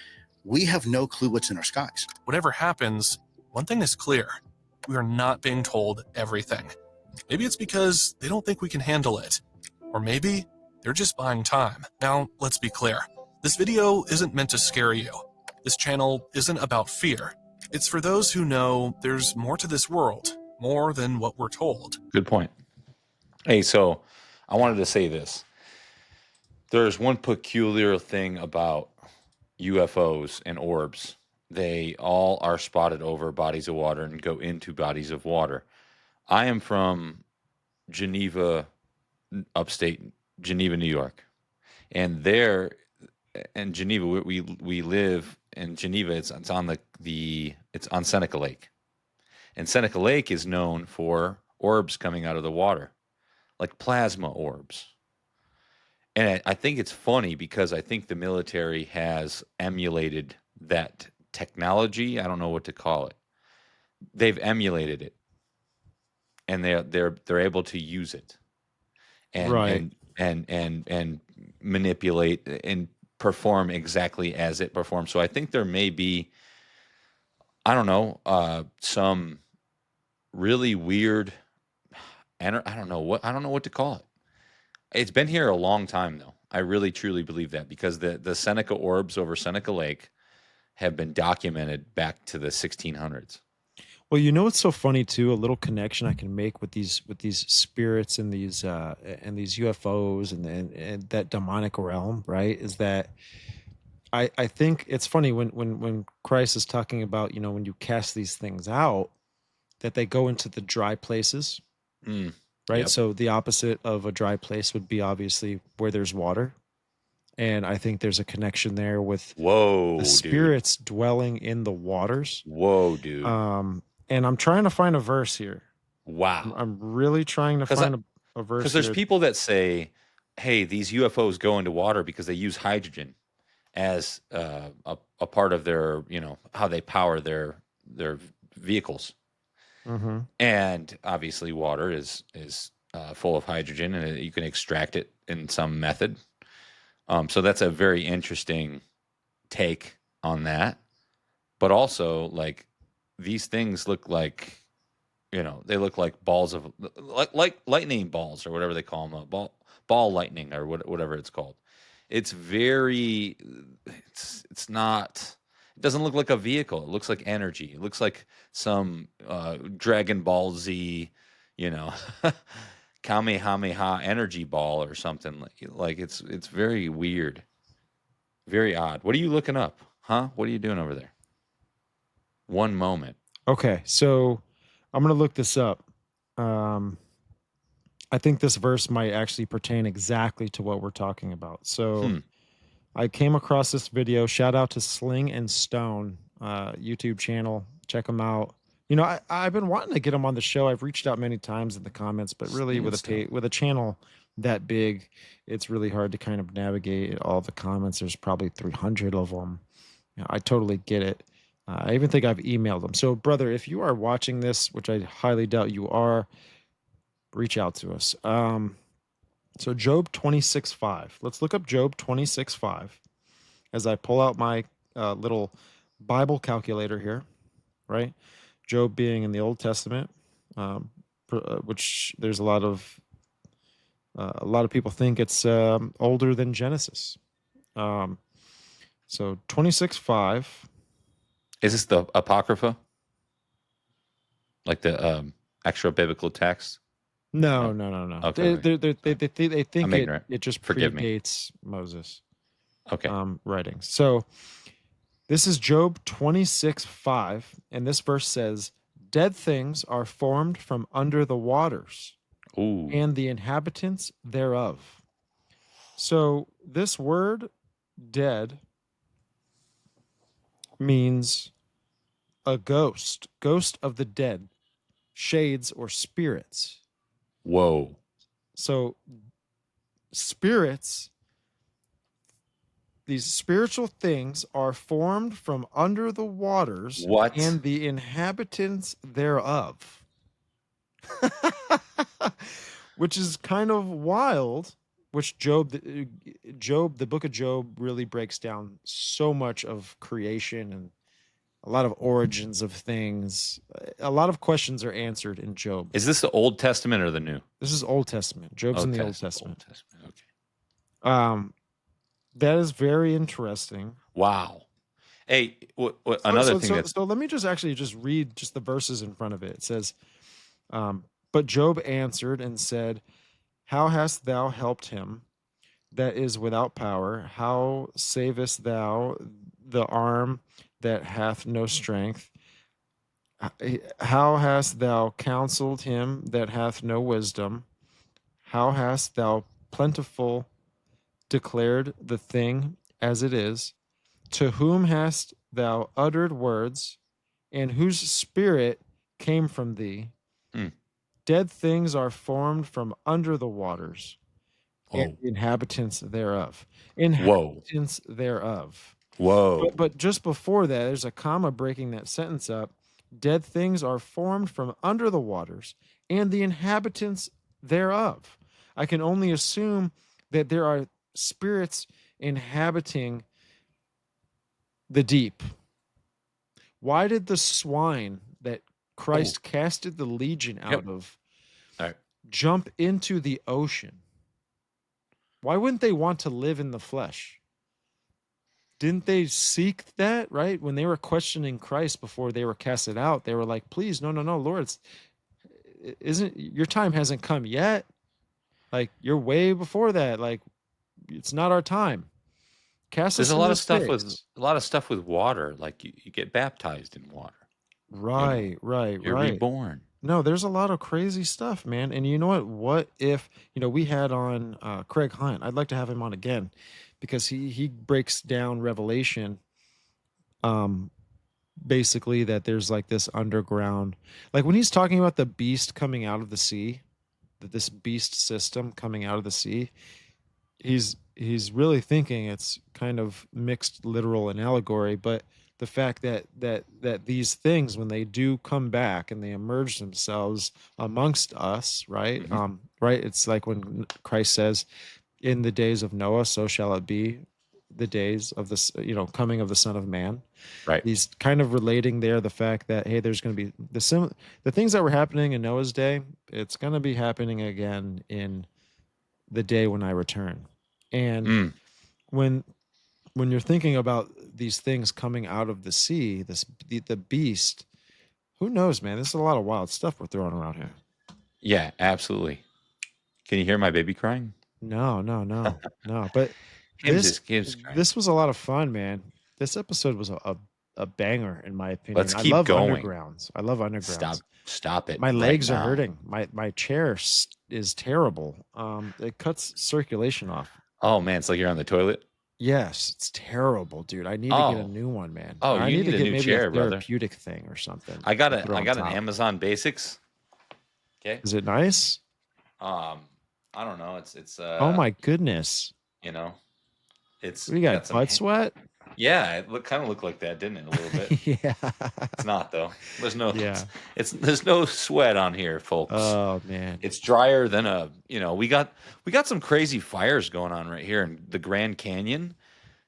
we have no clue what's in our skies. Whatever happens, one thing is clear. We are not being told everything. Maybe it's because they don't think we can handle it. Or maybe they're just buying time. Now, let's be clear. This video isn't meant to scare you. This channel isn't about fear. It's for those who know there's more to this world, more than what we're told. Good point. Hey, so I wanted to say this. There's one peculiar thing about UFOs and orbs. They all are spotted over bodies of water and go into bodies of water. I am from Geneva, upstate Geneva, New York. And there in Geneva, we live in Geneva. It's on it's on Seneca Lake. And Seneca Lake is known for orbs coming out of the water, like plasma orbs. And I think it's funny because I think the military has emulated that technology. I don't know what to call it. They've emulated it, and they're able to use it, and and manipulate and perform exactly as it performs. So I think there may be, I don't know, some really weird. I don't know what to call it. It's been here a long time, though. I really, truly believe that because the Seneca orbs over Seneca Lake have been documented back to the 1600s. Well, you know what's so funny too? A little connection I can make with these spirits and these UFOs and that demonic realm, right? Is that I think it's funny when Christ is talking about, you know, when you cast these things out, that they go into the dry places, right? Yep. So the opposite of a dry place would be obviously where there's water. And I think there's a connection there with the spirits dwelling in the waters. Whoa, dude. And I'm trying to find a verse here. Wow. I'm really trying to find a verse because there's here. people that say, hey, these UFOs go into water because they use hydrogen as a part of their, you know, how they power their vehicles. Mm-hmm. And obviously water is full of hydrogen, and you can extract it in some method. So that's a very interesting take on that. But also, like, these things look like, you know, they look like balls of like lightning balls or whatever they call them, ball lightning or whatever it's called. It's very, it's not. It doesn't look like a vehicle. It looks like energy. It looks like some Dragon Ball Z, you know, Kamehameha energy ball or something. Like it's very weird, very odd. What are you looking up, huh? What are you doing over there? One moment. Okay, so I'm going to look this up. I think this verse might actually pertain exactly to what we're talking about. So I came across this video. Shout out to Sling and Stone YouTube channel. Check them out. You know, I've been wanting to get them on the show. I've reached out many times in the comments, but really with a channel that big, it's really hard to kind of navigate all the comments. There's probably 300 of them. You know, I totally get it. I even think I've emailed them. So, brother, if you are watching this, which I highly doubt you are, reach out to us. So Job 26:5. Let's look up Job 26:5 as I pull out my little Bible calculator here, right? Job being in the Old Testament, which there's a lot of people think it's older than Genesis. So 26:5. Is this the Apocrypha? Like the extra biblical text? No. Okay. They think it just Forgive me. predates Moses. Okay. Writings. So this is Job 26:5, and this verse says, "Dead things are formed from under the waters, and the inhabitants thereof." So this word "dead" means a ghost of the dead, shades or spirits. Whoa. So spirits, these spiritual things are formed from under the waters and the inhabitants thereof. Which is kind of wild, which the book of Job really breaks down so much of creation and a lot of origins of things. A lot of questions are answered in Job. Is this the Old Testament or the New? This is Old Testament. Job's in the Old Testament. Okay. That is very interesting. Wow. Hey, another thing that's... So let me just read just the verses in front of it. It says, but Job answered and said, "How hast thou helped him that is without power? How savest thou the arm that hath no strength? How hast thou counseled him that hath no wisdom? How hast thou plentiful declared the thing as it is? To whom hast thou uttered words, and whose spirit came from thee? Dead things are formed from under the waters, and the inhabitants thereof." Inhabitants thereof. Whoa. But just before that, there's a comma breaking that sentence up. Dead things are formed from under the waters, and the inhabitants thereof. I can only assume that there are spirits inhabiting the deep. Why did the swine that Christ casted the legion out of jump into the ocean? Why wouldn't they want to live in the flesh? didn't they seek that, right? When they were questioning Christ before they were casted out, they were like, please, no, Lord, isn't your time hasn't come yet? Like, you're way before that. Like, it's not our time. Cast There's us a into lot of stuff space. with water. Like you get baptized in water. Right, right, You're right. reborn. No, there's a lot of crazy stuff, man. And you know what? What if, we had on Craig Hunt. I'd like to have him on again because he breaks down Revelation, basically that there's like this underground, like when he's talking about the beast coming out of the sea, that this beast system coming out of the sea, he's really thinking it's kind of mixed literal and allegory, but the fact that these things, when they do come back and they emerge themselves amongst us, right? Right, it's like when Christ says, in the days of Noah so shall it be, the days of this, coming of the Son of Man. Right. He's kind of relating there the fact that, hey, there's going to be the things that were happening in Noah's day, it's going to be happening again in the day when I return. And when you're thinking about these things coming out of the sea, the beast, who knows, man? This is a lot of wild stuff we're throwing around here. Yeah, absolutely. Can you hear my baby crying? No. But this was a lot of fun, man. This episode was a banger, in my opinion. Let's keep I love going. Undergrounds. I love Undergrounds. Stop it. My right legs are now. hurting. My chair is terrible. It cuts circulation off. Oh man, it's like you're on the toilet. Yes, it's terrible, dude. I need to get a new one, man. Oh, I you need to a get new maybe chair, a brother. therapeutic thing or something. I got to put on an top. Amazon Basics. Okay. Is it nice? I don't know. It's Oh my goodness. It's We got butt sweat? Yeah, it kind of looked like that, didn't it? A little bit. Yeah. It's not though. There's no Yeah. there's no sweat on here, folks. Oh man. It's drier than we got some crazy fires going on right here in the Grand Canyon.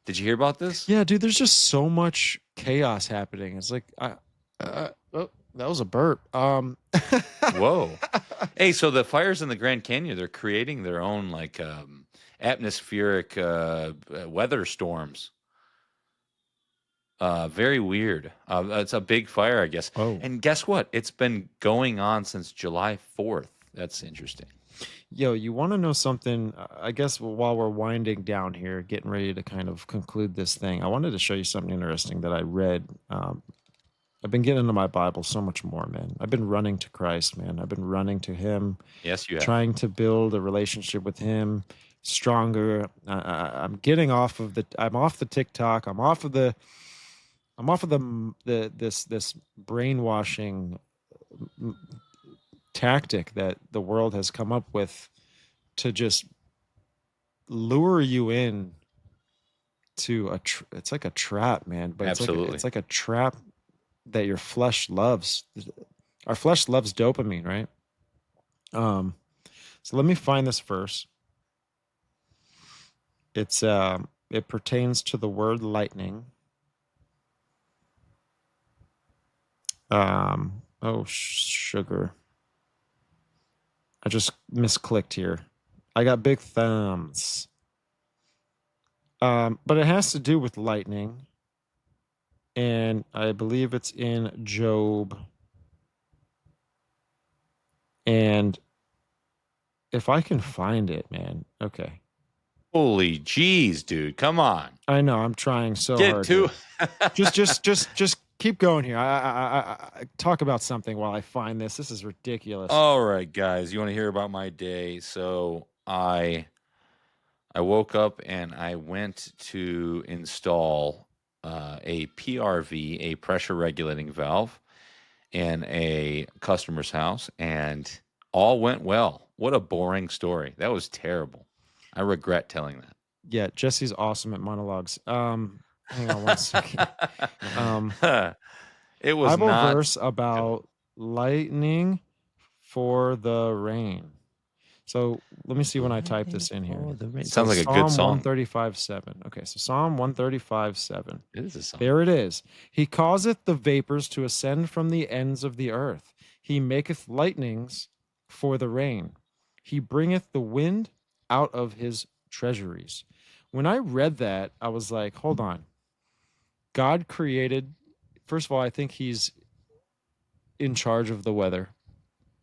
Did you hear about this? Yeah, dude, there's just so much chaos happening. It's like that was a burp. Whoa. Hey, so the fires in the Grand Canyon, they're creating their own like atmospheric weather storms. Very weird. It's a big fire, I guess. Oh. And guess what? It's been going on since July 4th. That's interesting. Yo, you want to know something? I guess while we're winding down here, getting ready to kind of conclude this thing, I wanted to show you something interesting that I read. I've been getting into my Bible so much more, man. I've been running to Christ, man. I've been running to Him. Yes, you have. Trying to build a relationship with Him stronger. I'm getting off of I'm off the TikTok. I'm off of this brainwashing tactic that the world has come up with to just lure you in to it's like a trap, man. But Absolutely. it's like a trap that your flesh loves. Our flesh loves dopamine, right? So let me find this verse. It's it pertains to the word lightning. Oh sugar. I just misclicked here. I got big thumbs. But it has to do with lightning. And I believe it's in Job. And if I can find it, man. Okay. Holy jeez, dude. Come on. I know, I'm trying so Get hard. to Just keep going here. I talk about something while I find this. This is ridiculous. All right, guys. You want to hear about my day? So I woke up and I went to install a PRV, a pressure regulating valve, in a customer's house, and all went well. What a boring story. That was terrible. I regret telling that. Yeah, Jesse's awesome at monologues. Hang on one second. It was Bible not verse about lightning for the rain. So let me see when I type this in here. It sounds like a good song. Psalm 135:7. Okay, so Psalm 135:7. It is a song. There it is. He causeth the vapors to ascend from the ends of the earth. He maketh lightnings for the rain. He bringeth the wind out of his treasuries. When I read that, I was like, hold on. God created, first of all, I think he's in charge of the weather.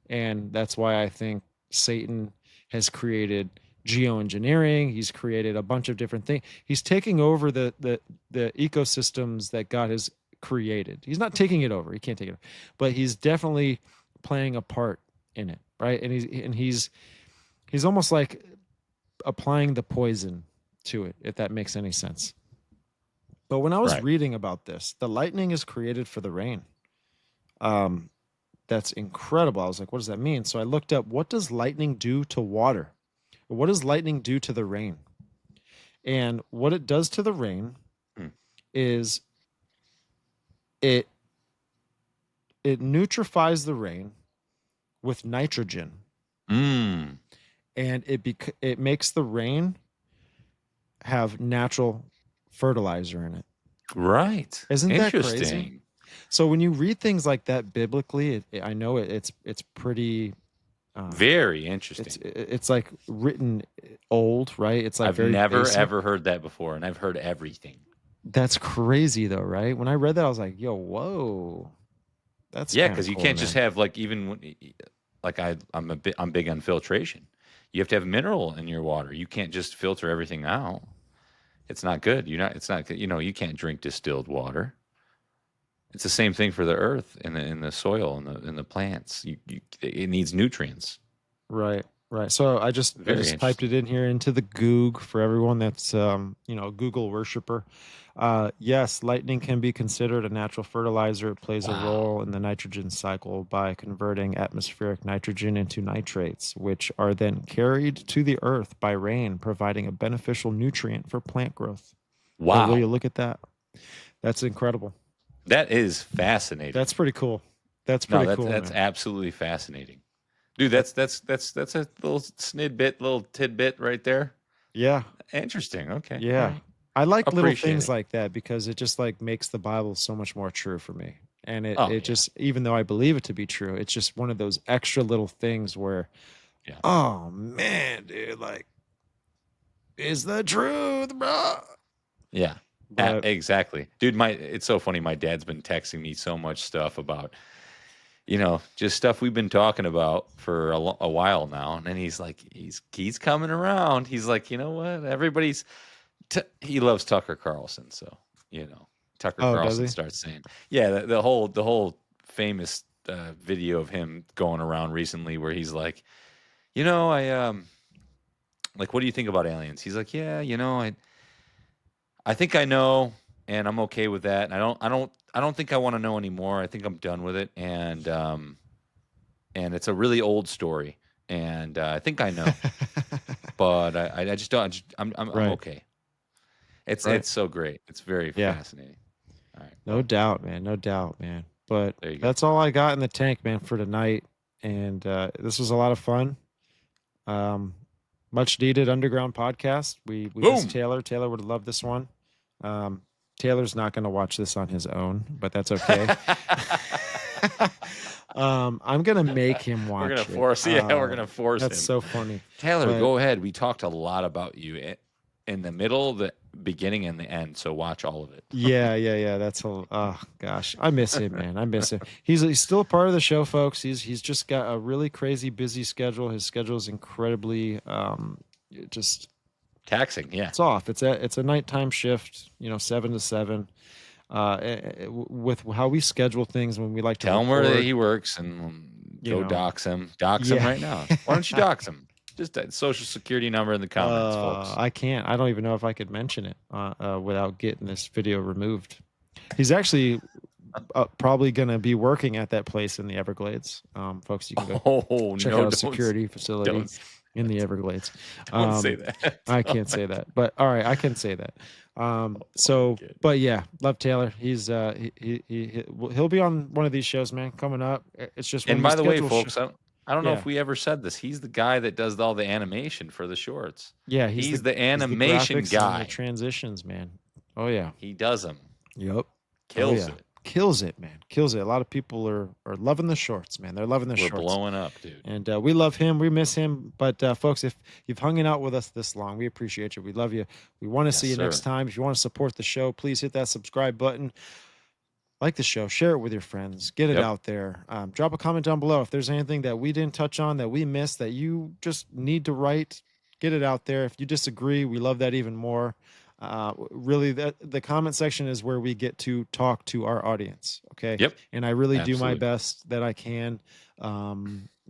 And that's why I think Satan has created geoengineering. He's created a bunch of different things. He's taking over the ecosystems that God has created. He's not taking it over. He can't take it over. But he's definitely playing a part in it, right? And he's almost like applying the poison to it, if that makes any sense. But when I was reading about this, the lightning is created for the rain. That's incredible. I was like, what does that mean? So I looked up, what does lightning do to water? What does lightning do to the rain? And what it does to the rain is it neutrifies the rain with nitrogen. And it makes the rain have natural fertilizer in it. Right. Isn't that Interesting. crazy? So when you read things like that biblically, I know it's pretty very interesting. It's like written old, right? It's like I've very never basic. ever heard that before, and I've heard everything. That's crazy though, right? When I read that, I was like, "Yo, whoa, that's because you cool, can't man. just have like I'm big on filtration. You have to have mineral in your water. You can't just filter everything out. It's not good. You can't drink distilled water. It's the same thing for the earth in the soil in the plants. It needs nutrients. Right. So I just typed it in here into the Goog for everyone that's Google worshiper. Yes, lightning can be considered a natural fertilizer. It plays a role in the nitrogen cycle by converting atmospheric nitrogen into nitrates, which are then carried to the earth by rain, providing a beneficial nutrient for plant growth. Wow. Will you look at that? That's incredible. That is fascinating. That's pretty cool. That's cool. That's absolutely fascinating. Dude, that's a little little tidbit right there. Yeah. Interesting. Okay. Yeah. Right. I like little things like that because it just like makes the Bible so much more true for me. And it just, even though I believe it to be true, it's just one of those extra little things where, oh man, dude, like, is the truth, bro? Yeah. Exactly. Dude, it's so funny. My dad's been texting me so much stuff about, just stuff we've been talking about for a while now. And he's like, he's coming around. He's like, you know what? He loves Tucker Carlson. So, Tucker Carlson starts saying, the whole famous video of him going around recently where he's like, like, what do you think about aliens? He's like, I think I know, and I'm okay with that. And I don't think I want to know anymore. I think I'm done with it. And it's a really old story, and I think I know, but I just don't. I'm okay. It's so great. It's very fascinating. All right. No doubt, man. But that's all I got in the tank, man, for tonight. And this was a lot of fun. Much needed underground podcast. We missed Taylor. Taylor would love this one. Taylor's not going to watch this on his own, but that's okay. I'm gonna make him watch. We're gonna force. We're gonna force him. That's so funny. Taylor, go ahead. We talked a lot about you in the middle, the beginning, and the end. So watch all of it. Yeah. That's oh gosh, I miss him, man. I miss him. He's still a part of the show, folks. He's just got a really crazy busy schedule. His schedule is incredibly just taxing. Yeah, it's off. It's a nighttime shift. 7 to 7. With how we schedule things when we like to tell him where he works and go dox him. Dox him right now. Why don't you dox him? Just a social security number in the comments, folks. I can't. I don't even know if I could mention it without getting this video removed. He's actually probably going to be working at that place in the Everglades. Folks, you can go check out a security facility in the Everglades. Don't say that. I can't say that, but all right, I can say that. But yeah, love Taylor. He's he'll be on one of these shows, man, coming up. It's just, and by the way, folks, I don't know if we ever said this. He's the guy that does all the animation for the shorts. Yeah, he's the animation guy. And the transitions, man. Oh yeah, he does them. Yep, kills it. kills it, man. Kills it. A lot of people are loving the shorts, man. They're loving the We're shorts. blowing up, dude. And we love him. We miss him. But folks, if you've hung out with us this long, we appreciate you. We love you. We want to see you next time. If you want to support the show, please hit that subscribe button. Like the show, share it with your friends, get it out there. Drop a comment down below if there's anything that we didn't touch on, that we missed, that you just need to write. Get it out there. If you disagree, we love that even more. Really, the comment section is where we get to talk to our audience. Okay. Yep. And I really do my Absolutely. best that I can.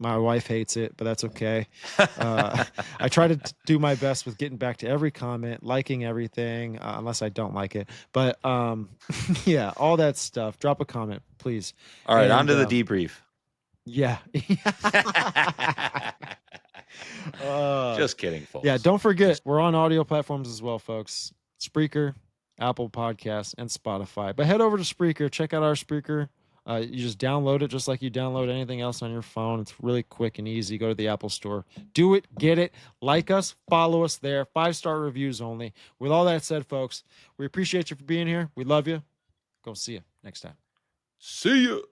My wife hates it, but that's okay. I try to do my best with getting back to every comment, liking everything, unless I don't like it. But yeah, all that stuff. Drop a comment, please. All right, And, on to the debrief. Yeah. Just kidding, folks. Yeah, don't forget, we're on audio platforms as well, folks. Spreaker, Apple Podcasts, and Spotify. But head over to Spreaker. Check out our Spreaker. You just download it just like you download anything else on your phone. It's really quick and easy. Go to the Apple Store. Do it. Get it. Like us. Follow us there. 5-star reviews only. With all that said, folks, we appreciate you for being here. We love you. Go see you next time. See you.